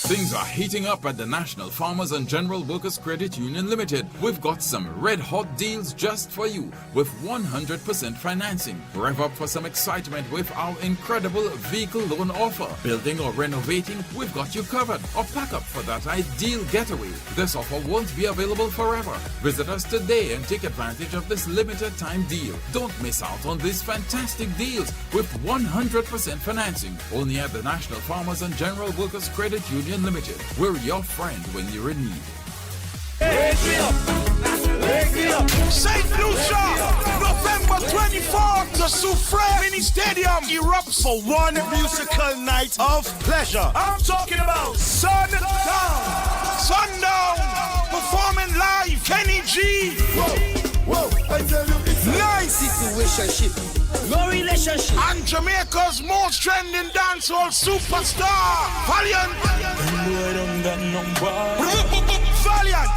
Things are heating up at the National Farmers and General Workers Credit Union Limited. We've got some red-hot deals just for you with 100% financing. Rev up for some excitement with our incredible vehicle loan offer. Building or renovating, we've got you covered. Or pack up for that ideal getaway. This offer won't be available forever. Visit us today and take advantage of this limited time deal. Don't miss out on these fantastic deals with 100% financing. Only at the National Farmers and General Workers Credit Union Limited. We're your friend when you're in need. St Lucia, November 24th, the Soufriere Mini Stadium erupts for one musical night of pleasure. I'm talking about Sundown. Performing live, Kenny G. Whoa, I tell you, it's nice situationship. No relationship. And Jamaica's most trending dancehall superstar, Poleon. Valiant.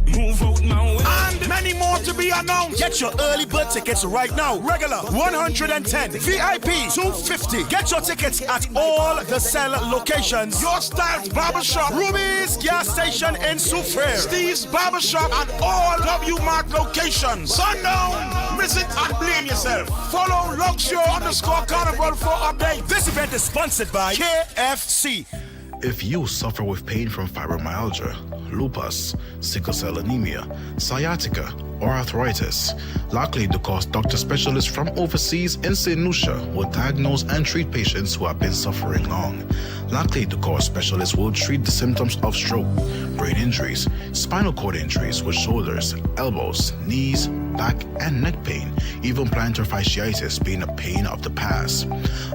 Move out my way. And many more to be announced. Get your early bird tickets right now. Regular 110, VIP 250. Get your tickets at all the cell locations. Your Styles Barbershop, Ruby's gas station in Soufriere, Steve's Barbershop at all W-Mart locations. Sundown, miss it and blame yourself. Follow Luxio_Carnival for update. This event is sponsored by KFC. If you suffer with pain from fibromyalgia, lupus, sickle cell anemia, sciatica, or arthritis, likely because doctor specialists from overseas in St Lucia will diagnose and treat patients who have been suffering long. Likely because specialists will treat the symptoms of stroke, brain injuries, spinal cord injuries with shoulders, elbows, knees, back, and neck pain, even plantar fasciitis being a pain of the past.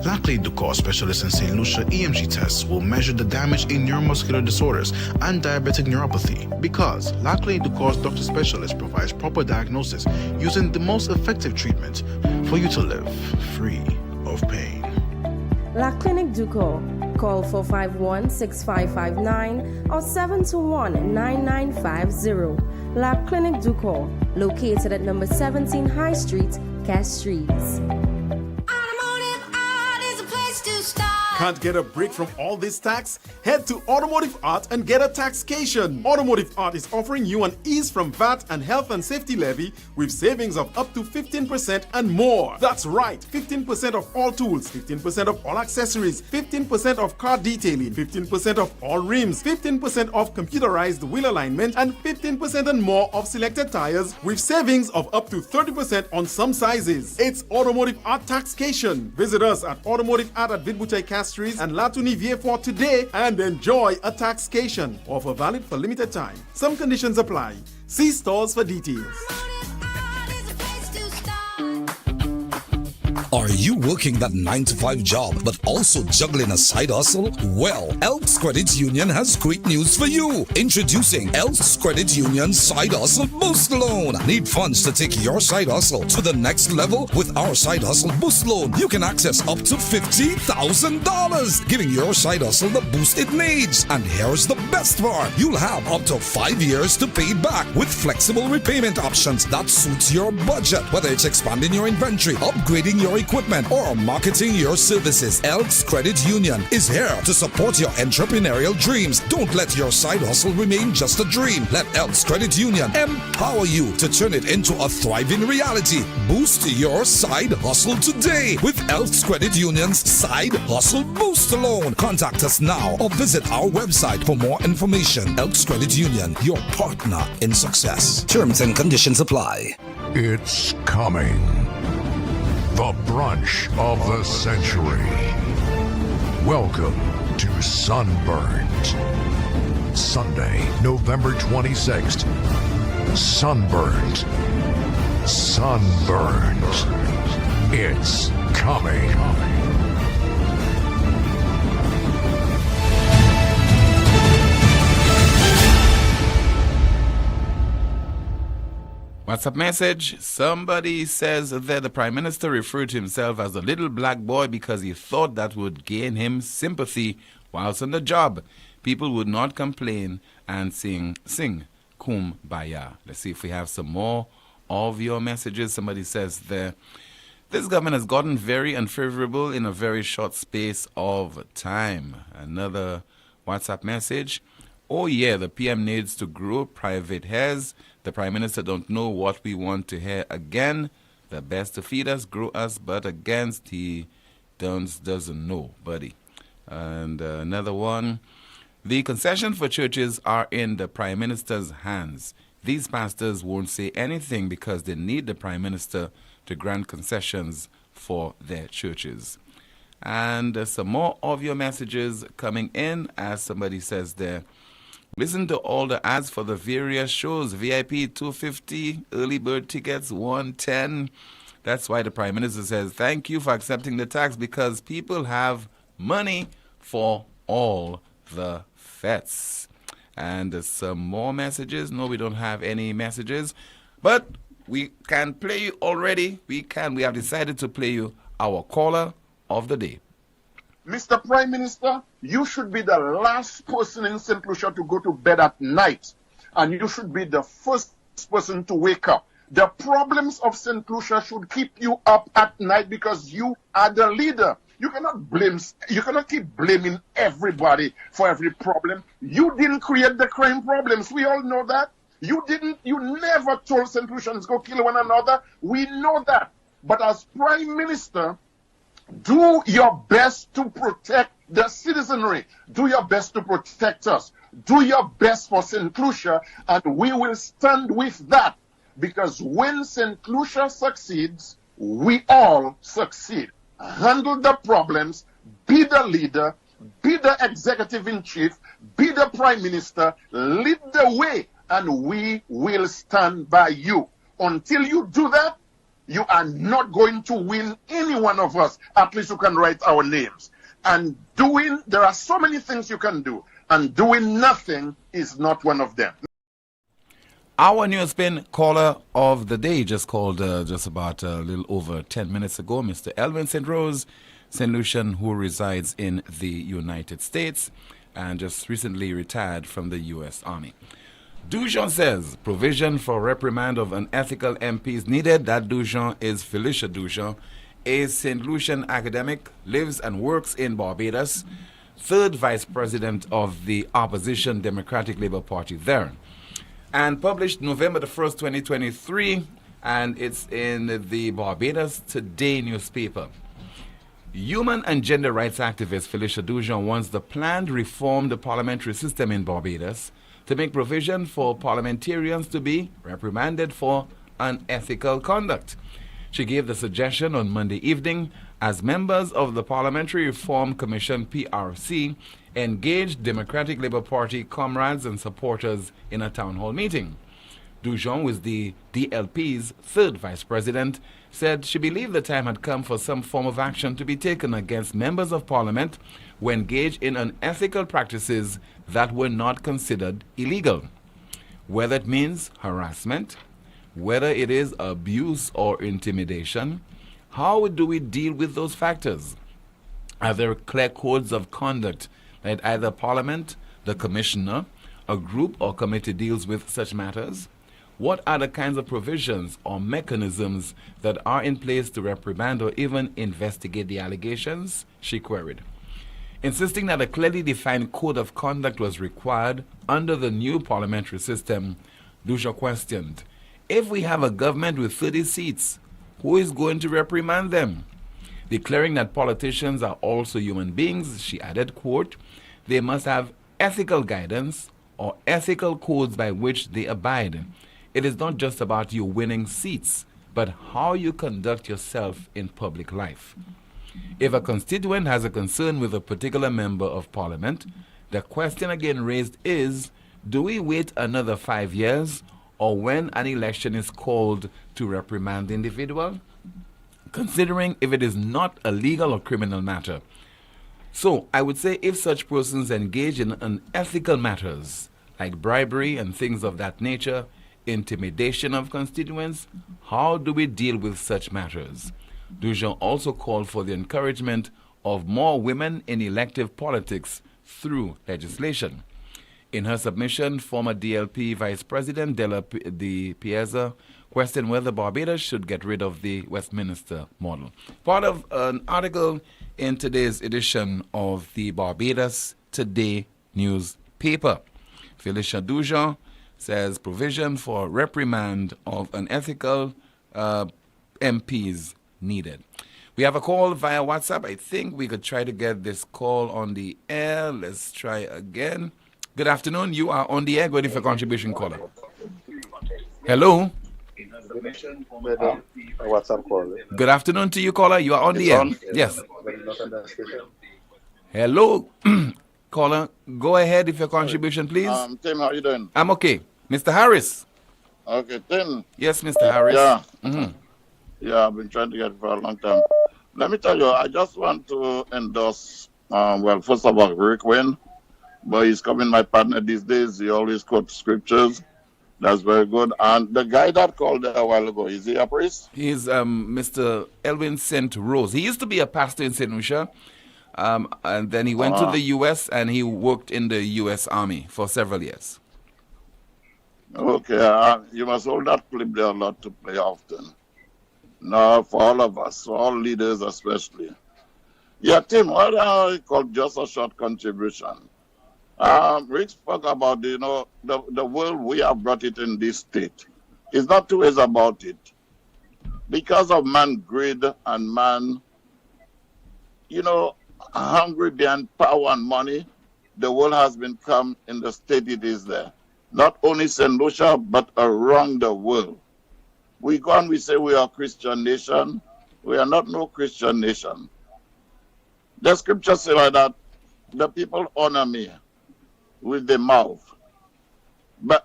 Likely because specialists in St Lucia EMG tests will measure the damage in neuromuscular disorders and diabetic neuropathy, because likely because doctor specialists provides proper diagnosis using the most effective treatment for you to live free of pain. La Clinique Ducor, Call 451-6559 or 721-9950. La Clinic du Corps, located at number 17 High Street, Castries. Can't get a break from all this tax? Head to Automotive Art and get a taxcation. Automotive Art is offering you an ease from VAT and health and safety levy with savings of up to 15% and more. That's right, 15% of all tools, 15% of all accessories, 15% of car detailing, 15% of all rims, 15% of computerized wheel alignment, and 15% and more of selected tires with savings of up to 30% on some sizes. It's Automotive Art Taxcation. Visit us at Automotive Art at Vidbouteille Castries and Latunivier for today and enjoy a taxcation. Offer valid for limited time. Some conditions apply. See stores for details. Are you working that 9-to-5 job but also juggling a side hustle? Well, Elks Credit Union has great news for you. Introducing Elks Credit Union Side Hustle Boost Loan. Need funds to take your side hustle to the next level? With our Side Hustle Boost Loan, you can access up to $50,000, giving your side hustle the boost it needs. And here's the best part. You'll have up to 5 years to pay it back with flexible repayment options that suits your budget. Whether it's expanding your inventory, upgrading your equipment, or marketing your services, Elks Credit Union is here to support your entrepreneurial dreams. Don't let your side hustle remain just a dream. Let Elks Credit Union empower you to turn it into a thriving reality. Boost your side hustle today with Elks Credit Union's Side Hustle Boost Loan. Contact us now or visit our website for more information. Elks Credit Union, your partner in success. Terms and conditions apply. It's coming. The brunch of the century. Welcome to Sunburnt. Sunday, November 26th. Sunburnt. Sunburnt. It's coming. WhatsApp message. Somebody says that the Prime Minister referred to himself as a little black boy because he thought that would gain him sympathy whilst on the job. People would not complain and sing Kumbaya. Let's see if we have some more of your messages. Somebody says there, this government has gotten very unfavorable in a very short space of time. Another WhatsApp message. Oh yeah, the PM needs to grow private hairs. The Prime Minister don't know what we want to hear again. The best to feed us, grow us, but against he doesn't know, buddy. And another one. The concessions for churches are in the Prime Minister's hands. These pastors won't say anything because they need the Prime Minister to grant concessions for their churches. And some more of your messages coming in, as somebody says there. Listen to all the ads for the various shows. VIP $250, early bird tickets $110. That's why the Prime Minister says, thank you for accepting the tax because people have money for all the fetes. And some more messages. No, we don't have any messages. But we can play you already. We have decided to play you our caller of the day. Mr. Prime Minister, you should be the last person in St. Lucia to go to bed at night. And you should be the first person to wake up. The problems of St. Lucia should keep you up at night because you are the leader. You cannot keep blaming everybody for every problem. You didn't create the crime problems. We all know that. You never told St. Lucians go kill one another. We know that. But as Prime Minister, do your best to protect the citizenry. Do your best to protect us. Do your best for St. Lucia, and we will stand with that. Because when St. Lucia succeeds, we all succeed. Handle the problems, be the leader, be the executive in chief, be the Prime Minister, lead the way, and we will stand by you. Until you do that, you are not going to win any one of us. At least you can write our names. And there are so many things you can do. And doing nothing is not one of them. Our NewsSpin caller of the day just called just about a little over 10 minutes ago, Mr. Elvin St. Rose. St Lucian who resides in the United States and just recently retired from the U.S. Army. Dujon says provision for reprimand of unethical MPs needed. That Dujon is Felicia Dujon, a St. Lucian academic, lives and works in Barbados, third vice president of the opposition Democratic Labour Party there. And published November the 1st, 2023, and it's in the Barbados Today newspaper. Human and gender rights activist Felicia Dujon wants the planned reform the parliamentary system in Barbados to make provision for parliamentarians to be reprimanded for unethical conduct. She gave the suggestion on Monday evening as members of the Parliamentary Reform Commission PRC engaged Democratic Labour Party comrades and supporters in a town hall meeting. Dujon, who is the DLP's third vice president, said she believed the time had come for some form of action to be taken against members of parliament who engaged in unethical practices that were not considered illegal. Whether it means harassment, whether it is abuse or intimidation, how do we deal with those factors? Are there clear codes of conduct that either Parliament, the Commissioner, a group or committee deals with such matters? What are the kinds of provisions or mechanisms that are in place to reprimand or even investigate the allegations? She queried. Insisting that a clearly defined code of conduct was required under the new parliamentary system, Dujon questioned, if we have a government with 30 seats, who is going to reprimand them? Declaring that politicians are also human beings, she added, quote, they must have ethical guidance or ethical codes by which they abide. It is not just about you winning seats, but how you conduct yourself in public life. If a constituent has a concern with a particular member of parliament, the question again raised is, do we wait another 5 years or when an election is called to reprimand the individual? Considering if it is not a legal or criminal matter. So I would say if such persons engage in unethical matters like bribery and things of that nature, intimidation of constituents, how do we deal with such matters? Dujon also called for the encouragement of more women in elective politics through legislation. In her submission, former DLP Vice President Della de Piazza questioned whether Barbados should get rid of the Westminster model. Part of an article in today's edition of the Barbados Today newspaper. Felicia Dujon says provision for reprimand of unethical MPs needed. We have a call via WhatsApp. I think we could try to get this call on the air. Let's try again. Good afternoon. You are on the air. Go ahead for contribution, caller. Hello. WhatsApp call. Good afternoon to you, caller. You are on the air. Yes. Hello, caller. Go ahead with your contribution, please. Tim, how are you doing? I'm okay. Mr. Harris. Okay, Tim. Yes, Mr. Harris. Yeah. Mm-hmm. Yeah, I've been trying to get it for a long time. Let me tell you, I just want to endorse, well, first of all, Rick Wayne, but he's coming my partner these days. He always quotes scriptures. That's very good. And the guy that called a while ago, is he a priest? He's Mr. Elwin St. Rose. He used to be a pastor in St. Lucia, and then he went to the U.S. and he worked in the U.S. Army for several years. Okay, you must hold that clip there not to play often. No, for all of us, for all leaders especially. Yeah, Tim, what I call just a short contribution. Rick spoke about, the world we have brought it in this state. It's not two ways about it. Because of man greed and man, hungry behind power and money, the world has become in the state it is there. Not only St. Lucia, but around the world. We go and we say we are a Christian nation. We are not no Christian nation. The scriptures say like that, the people honor me with the mouth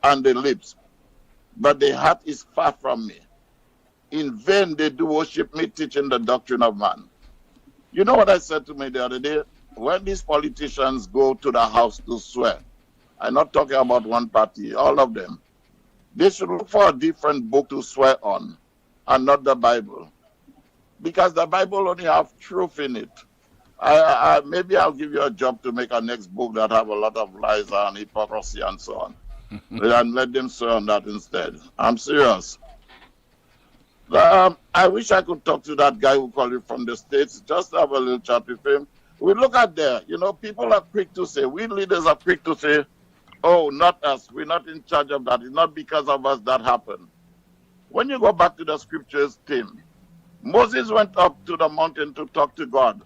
and the lips, but the heart is far from me. In vain they do worship me, teaching the doctrine of man. You know what I said to me the other day? When these politicians go to the house to swear, I'm not talking about one party, all of them, they should look for a different book to swear on and not the Bible. Because the Bible only has truth in it. Maybe I'll give you a job to make a next book that have a lot of lies and hypocrisy and so on. And let them say on that instead. I'm serious. I wish I could talk to that guy who called you from the States, just have a little chat with him. We look at there, people are quick to say, we leaders are quick to say, oh, not us, we're not in charge of that. It's not because of us that happened. When you go back to the scriptures, Tim, Moses went up to the mountain to talk to God.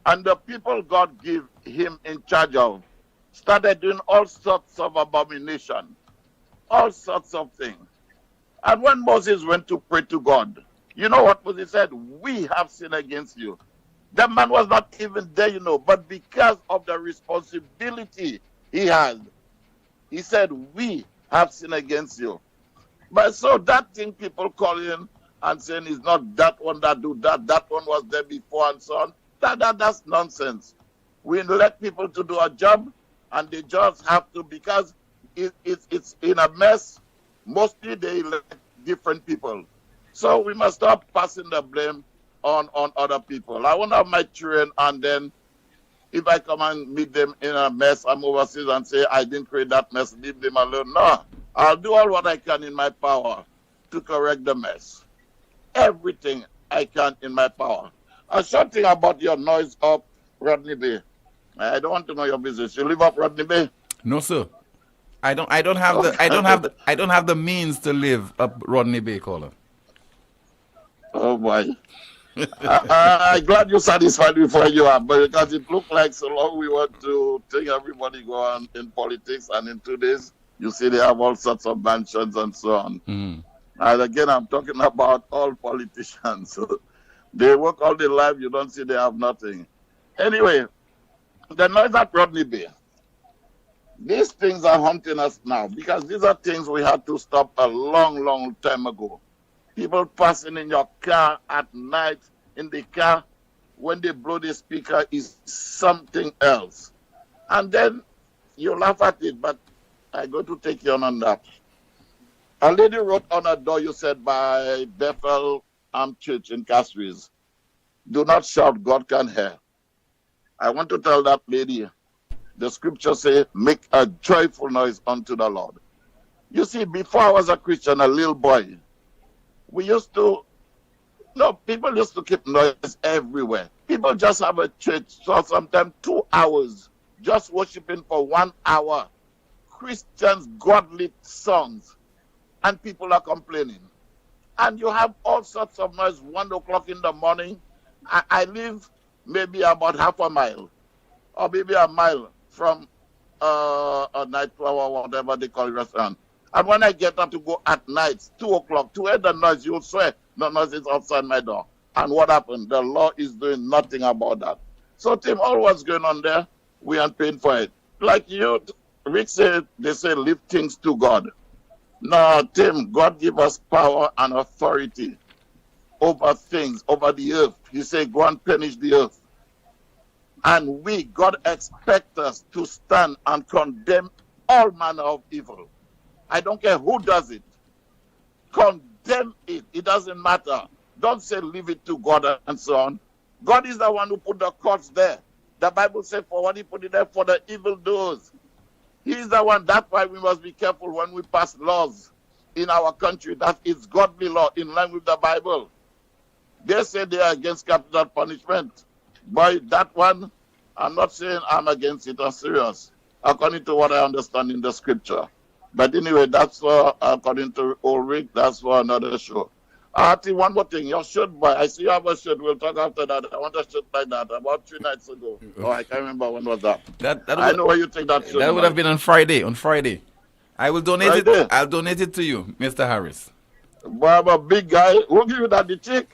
And the people God gave him in charge of started doing all sorts of abomination, all sorts of things. And when Moses went to pray to God, you know what Moses said? We have sinned against you. That man was not even there, but because of the responsibility he had, he said, we have sinned against you. But so that thing people call in and saying it's not that one that do that, that one was there before and so on, that's nonsense. We let people to do a job and they just have to, because it's in a mess, mostly they elect different people. So we must stop passing the blame on other people. I won't have my children and then if I come and meet them in a mess, I'm overseas and say, I didn't create that mess, leave them alone. No, I'll do all what I can in my power to correct the mess. Everything I can in my power. A short thing about your noise up Rodney Bay. I don't want to know your business. You live up Rodney Bay? No, sir. I don't have the means to live up Rodney Bay, caller. Oh boy. I'm glad you're satisfied with where you are, but because it looked like so long we want to take everybody go on in politics, and in 2 days you see they have all sorts of mansions and so on. Mm. And again, I'm talking about all politicians. They work all their life, you don't see they have nothing. Anyway, the noise at Rodney Bay. These things are haunting us now because these are things we had to stop a long, long time ago. People passing in your car at night, in the car, when they blow the speaker is something else. And then you laugh at it, but I'm going to take you on that. A lady wrote on a door, you said, by Bethel Church in Castries, do not shout, God can hear. I want to tell that lady, the scripture says, make a joyful noise unto the Lord. You see, before I was a Christian, a little boy, people used to keep noise everywhere. People just have a church, so sometimes 2 hours, just worshiping for 1 hour. Christians, godly songs, and people are complaining. And you have all sorts of noise, 1 o'clock in the morning. I live maybe about half a mile, or maybe a mile from a night club or whatever they call it restaurant. And when I get up to go at night, 2 o'clock, to hear the noise, you'll swear the noise is outside my door. And what happened? The law is doing nothing about that. So, Tim, all what's going on there, we aren't paying for it. Like you, Rick said, they say, leave things to God. No, Tim, God give us power and authority over things, over the earth. He said, go and punish the earth. And God expects us to stand and condemn all manner of evil. I don't care who does it. Condemn it. It doesn't matter. Don't say leave it to God and so on. God is the one who put the courts there. The Bible says for what he put it there for the evildoers. He's the one. That's why we must be careful when we pass laws in our country. That it's godly law in line with the Bible. They say they are against capital punishment. But that one, I'm not saying I'm against it. I'm serious. According to what I understand in the scripture. But anyway, that's according to Ulrich, that's for another show. I think one more thing. Your shirt, boy. I see you have a shirt. We'll talk after that. I want a shirt like that about 3 nights ago. Oh, I can't remember when was that. I know where you take that shirt. That would have been on Friday. I will donate it. I'll donate it to you, Mr. Harris. Boy, I'm a big guy. Who give you that, the chick?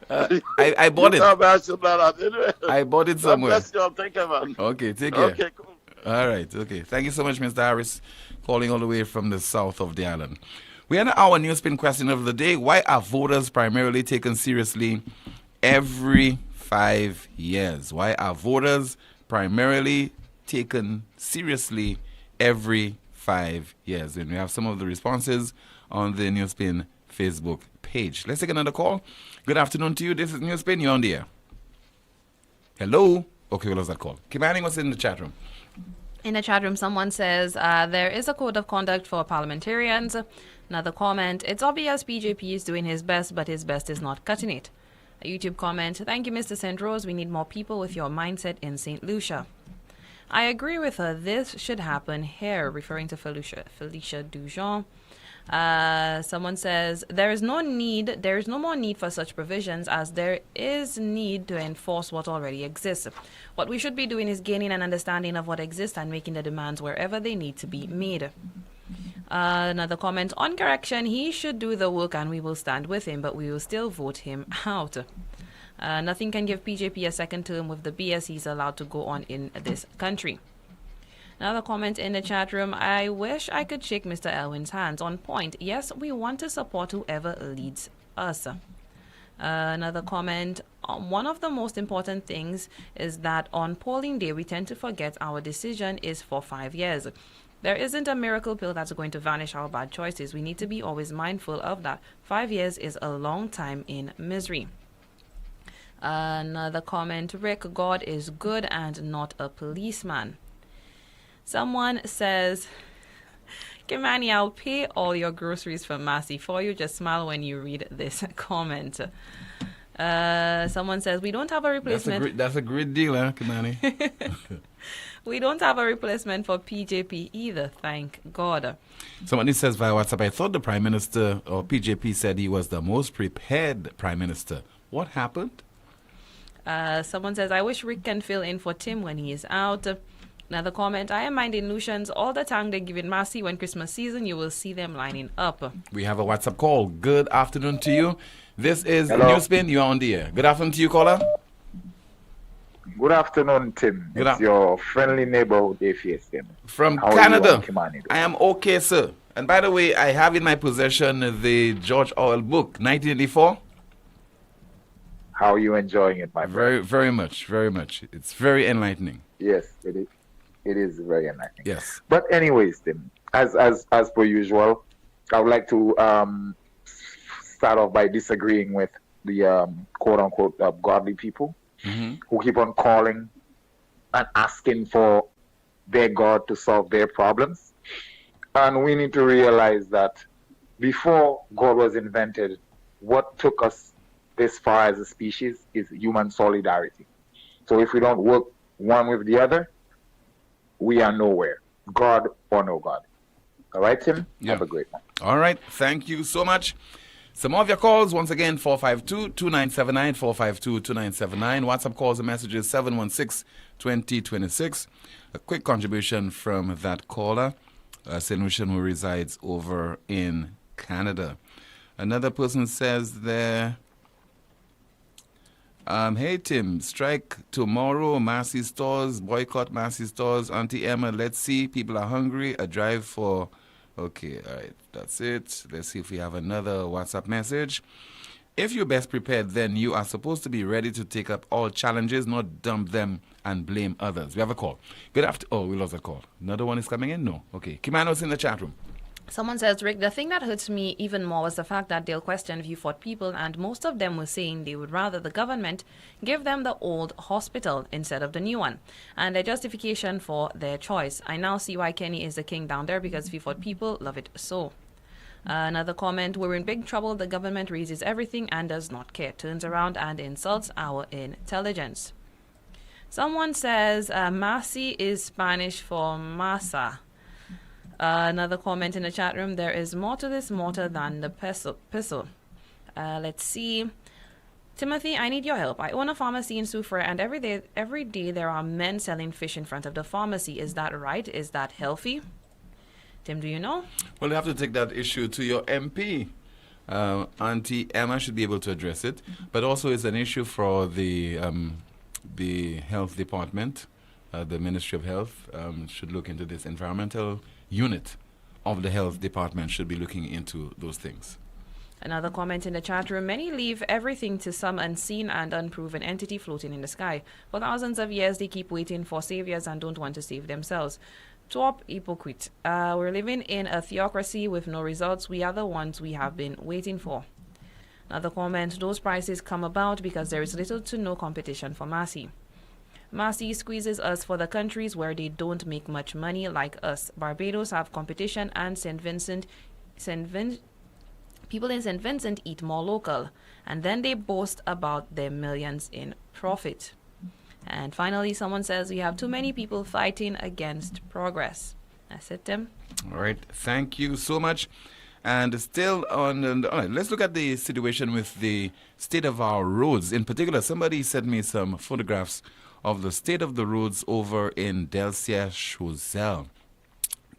I bought it. I bought it somewhere. Bless you. Take care, man. Okay, take care. Okay, cool. All right, okay. Thank you so much, Mr. Harris, calling all the way from the south of the island. We had our NewsSpin question of the day. Why are voters primarily taken seriously every 5 years? Why are voters primarily taken seriously every 5 years? And we have some of the responses on the NewsSpin Facebook page. Let's take another call. Good afternoon to you. This is NewsSpin. You're on the air. Hello? Okay, we lost that call. Kimani, what's in the chat room? In the chat room, someone says there is a code of conduct for parliamentarians. Another comment, it's obvious PJP is doing his best, but his best is not cutting it. A YouTube comment, thank you, Mr. St. Rose. We need more people with your mindset in St. Lucia. I agree with her. This should happen here, referring to Felicia Dujon. Someone says there is no more need for such provisions, as there is need to enforce what already exists. What we should be doing is gaining an understanding of what exists and making the demands wherever they need to be made. Another comment, on correction, he should do the work and we will stand with him, but we will still vote him out. Nothing can give PJP a second term with the BS he's allowed to go on in this country. Another comment in the chat room, I wish I could shake Mr. Elwin's hands. On point, yes, we want to support whoever leads us. Another comment, one of the most important things is that on polling day, we tend to forget our decision is for 5 years. There isn't a miracle pill that's going to vanish our bad choices. We need to be always mindful of that. 5 years is a long time in misery. Another comment, Rick, God is good and not a policeman. Someone says, Kimani, I'll pay all your groceries for Massey for you. Just smile when you read this comment. Someone says, we don't have a replacement. That's a great deal, huh, Kimani? We don't have a replacement for PJP either, thank God. Somebody says via WhatsApp, I thought the Prime Minister or PJP said he was the most prepared Prime Minister. What happened? Someone says, I wish Rick can fill in for Tim when he is out. Another comment, I am minding Lucians all the time they give it Massey when Christmas season, you will see them lining up. We have a WhatsApp call. Good afternoon to you. This is Hello. NewsSpin. You're on the air. Good afternoon to you, caller. Good afternoon, Tim. It's your friendly neighbor, Dafius, Tim. From How Canada. Are you, I am okay, sir. And by the way, I have in my possession the George Orwell book, 1984. How are you enjoying it, my friend? Very much, very much. It's very enlightening. Yes, it is. It is very enlightening. Yes. But anyways, Tim, as per usual, I would like to start off by disagreeing with the quote-unquote godly people who keep on calling and asking for their God to solve their problems. And we need to realize that before God was invented, what took us this far as a species is human solidarity. So if we don't work one with the other, we are nowhere. God or no God. All right, Tim? Yeah. Have a great one. All right. Thank you so much. Some more of your calls, once again, 452-2979, 452-2979. WhatsApp calls and messages, 716-2026. A quick contribution from that caller, St. Lucian, who resides over in Canada. Another person says there, hey, Tim, strike tomorrow, Massey stores, boycott Massey stores, Auntie Emma, let's see, people are hungry, a drive for... Okay, all right, that's it. Let's see if we have another WhatsApp message. If you're best prepared, then you are supposed to be ready to take up all challenges, not dump them and blame others. We have a call. Good after... Oh, we lost a call. Another one is coming in? No. Okay. Kimano's in the chat room. Someone says, Rick, the thing that hurts me even more was the fact that they'll question if you fought people, and most of them were saying they would rather the government give them the old hospital instead of the new one, and their justification for their choice. I now see why Kenny is the king down there, because if you fought people, love it so. Another comment, we're in big trouble. The government raises everything and does not care, turns around and insults our intelligence. Someone says, Massey is Spanish for masa. Another comment in the chat room, there is more to this mortar than the pestle. Let's see. Timothy, I need your help. I own a pharmacy in Soufriere, and every day there are men selling fish in front of the pharmacy. Is that right? Is that healthy? Tim, do you know? Well, you have to take that issue to your MP. Auntie Emma should be able to address it. But also it's an issue for the health department. The Ministry of Health should look into this. Environmental unit of the health department should be looking into those things. Another comment in the chat room, many leave everything to some unseen and unproven entity floating in the sky. For thousands of years, they keep waiting for saviors and don't want to save themselves. Top hypocrite. We're living in a theocracy with no results. We are the ones we have been waiting for. Another comment, those prices come about because there is little to no competition for Massey. Massey squeezes us for the countries where they don't make much money like us. Barbados have competition, and people in St. Vincent eat more local, and then they boast about their millions in profit. And finally, someone says we have too many people fighting against progress. That's it, Tim. All right. Thank you so much. And still all right, let's look at the situation with the state of our roads. In particular, somebody sent me some photographs of the state of the roads over in Delcia Choiseul.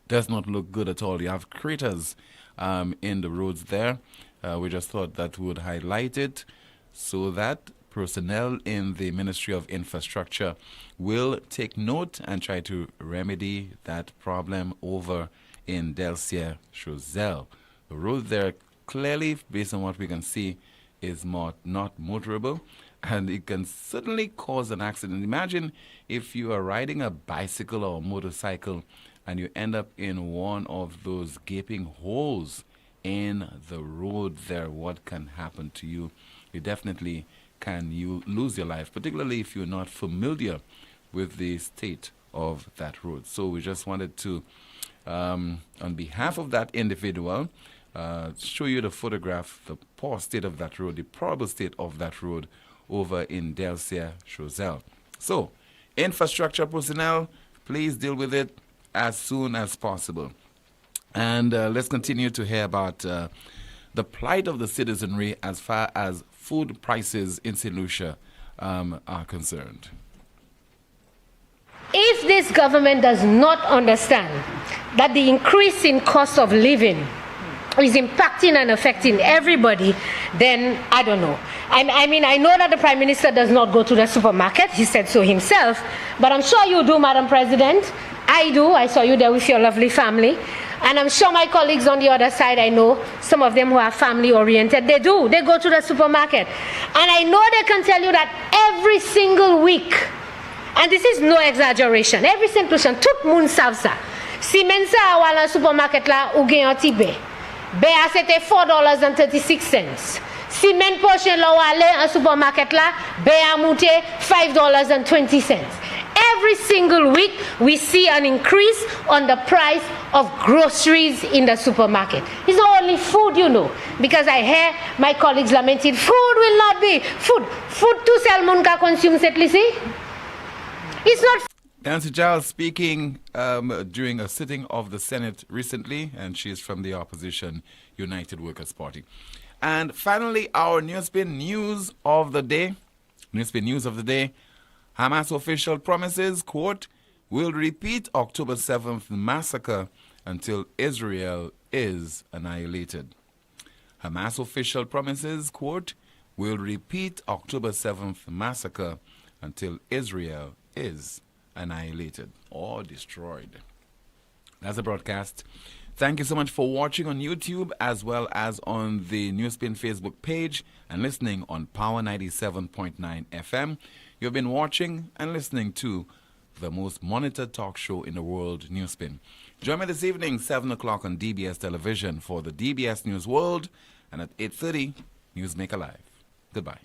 Does not look good at all. You have craters in the roads there. We just thought that would highlight it so that personnel in the Ministry of Infrastructure will take note and try to remedy that problem over in Delcia Choiseul. The road there clearly, based on what we can see, is not motorable, and it can certainly cause an accident. Imagine if you are riding a bicycle or a motorcycle and you end up in one of those gaping holes in the road there. What can happen to you? You definitely can lose your life, particularly if you're not familiar with the state of that road. So we just wanted to, on behalf of that individual, show you the photograph, the poor state of that road, the probable state of that road over in Delcia Choiseul. So, infrastructure personnel, please deal with it as soon as possible. And let's continue to hear about the plight of the citizenry as far as food prices in St. Lucia are concerned. If this government does not understand that the increase in cost of living is impacting and affecting everybody, then I don't know. I mean, I know that the Prime Minister does not go to the supermarket. He said so himself. But I'm sure you do, Madam President. I do. I saw you there with your lovely family. And I'm sure my colleagues on the other side, I know some of them who are family-oriented, they do. They go to the supermarket. And I know they can tell you that every single week, and this is no exaggeration, every St. Lucian, tout moun sav sa. Si men sa wala supermarket la, ou gen yon ti be. Be a c'était $4.36. Si men pochen la wale en supermarket la, be a moute $5.20. Every single week, we see an increase on the price of groceries in the supermarket. It's not only food, you know, because I hear my colleagues lamenting, food will not be, food to sell moun ka consume St. Lucia. It's not. Nancy Giles speaking during a sitting of the Senate recently, and she is from the opposition United Workers' Party. And finally, our NewsSpin news of the day. NewsSpin news of the day. Hamas official promises, quote, will repeat October 7th massacre until Israel is annihilated. Hamas official promises, quote, will repeat October 7th massacre until Israel is annihilated or destroyed. That's the broadcast. Thank you so much for watching on YouTube as well as on the NewsSpin Facebook page and listening on Power 97.9 FM. You've been watching and listening to the most monitored talk show in the world, NewsSpin. Join me this evening, 7 o'clock on DBS Television for the DBS News World, and at 8:30, News Make Alive. Goodbye.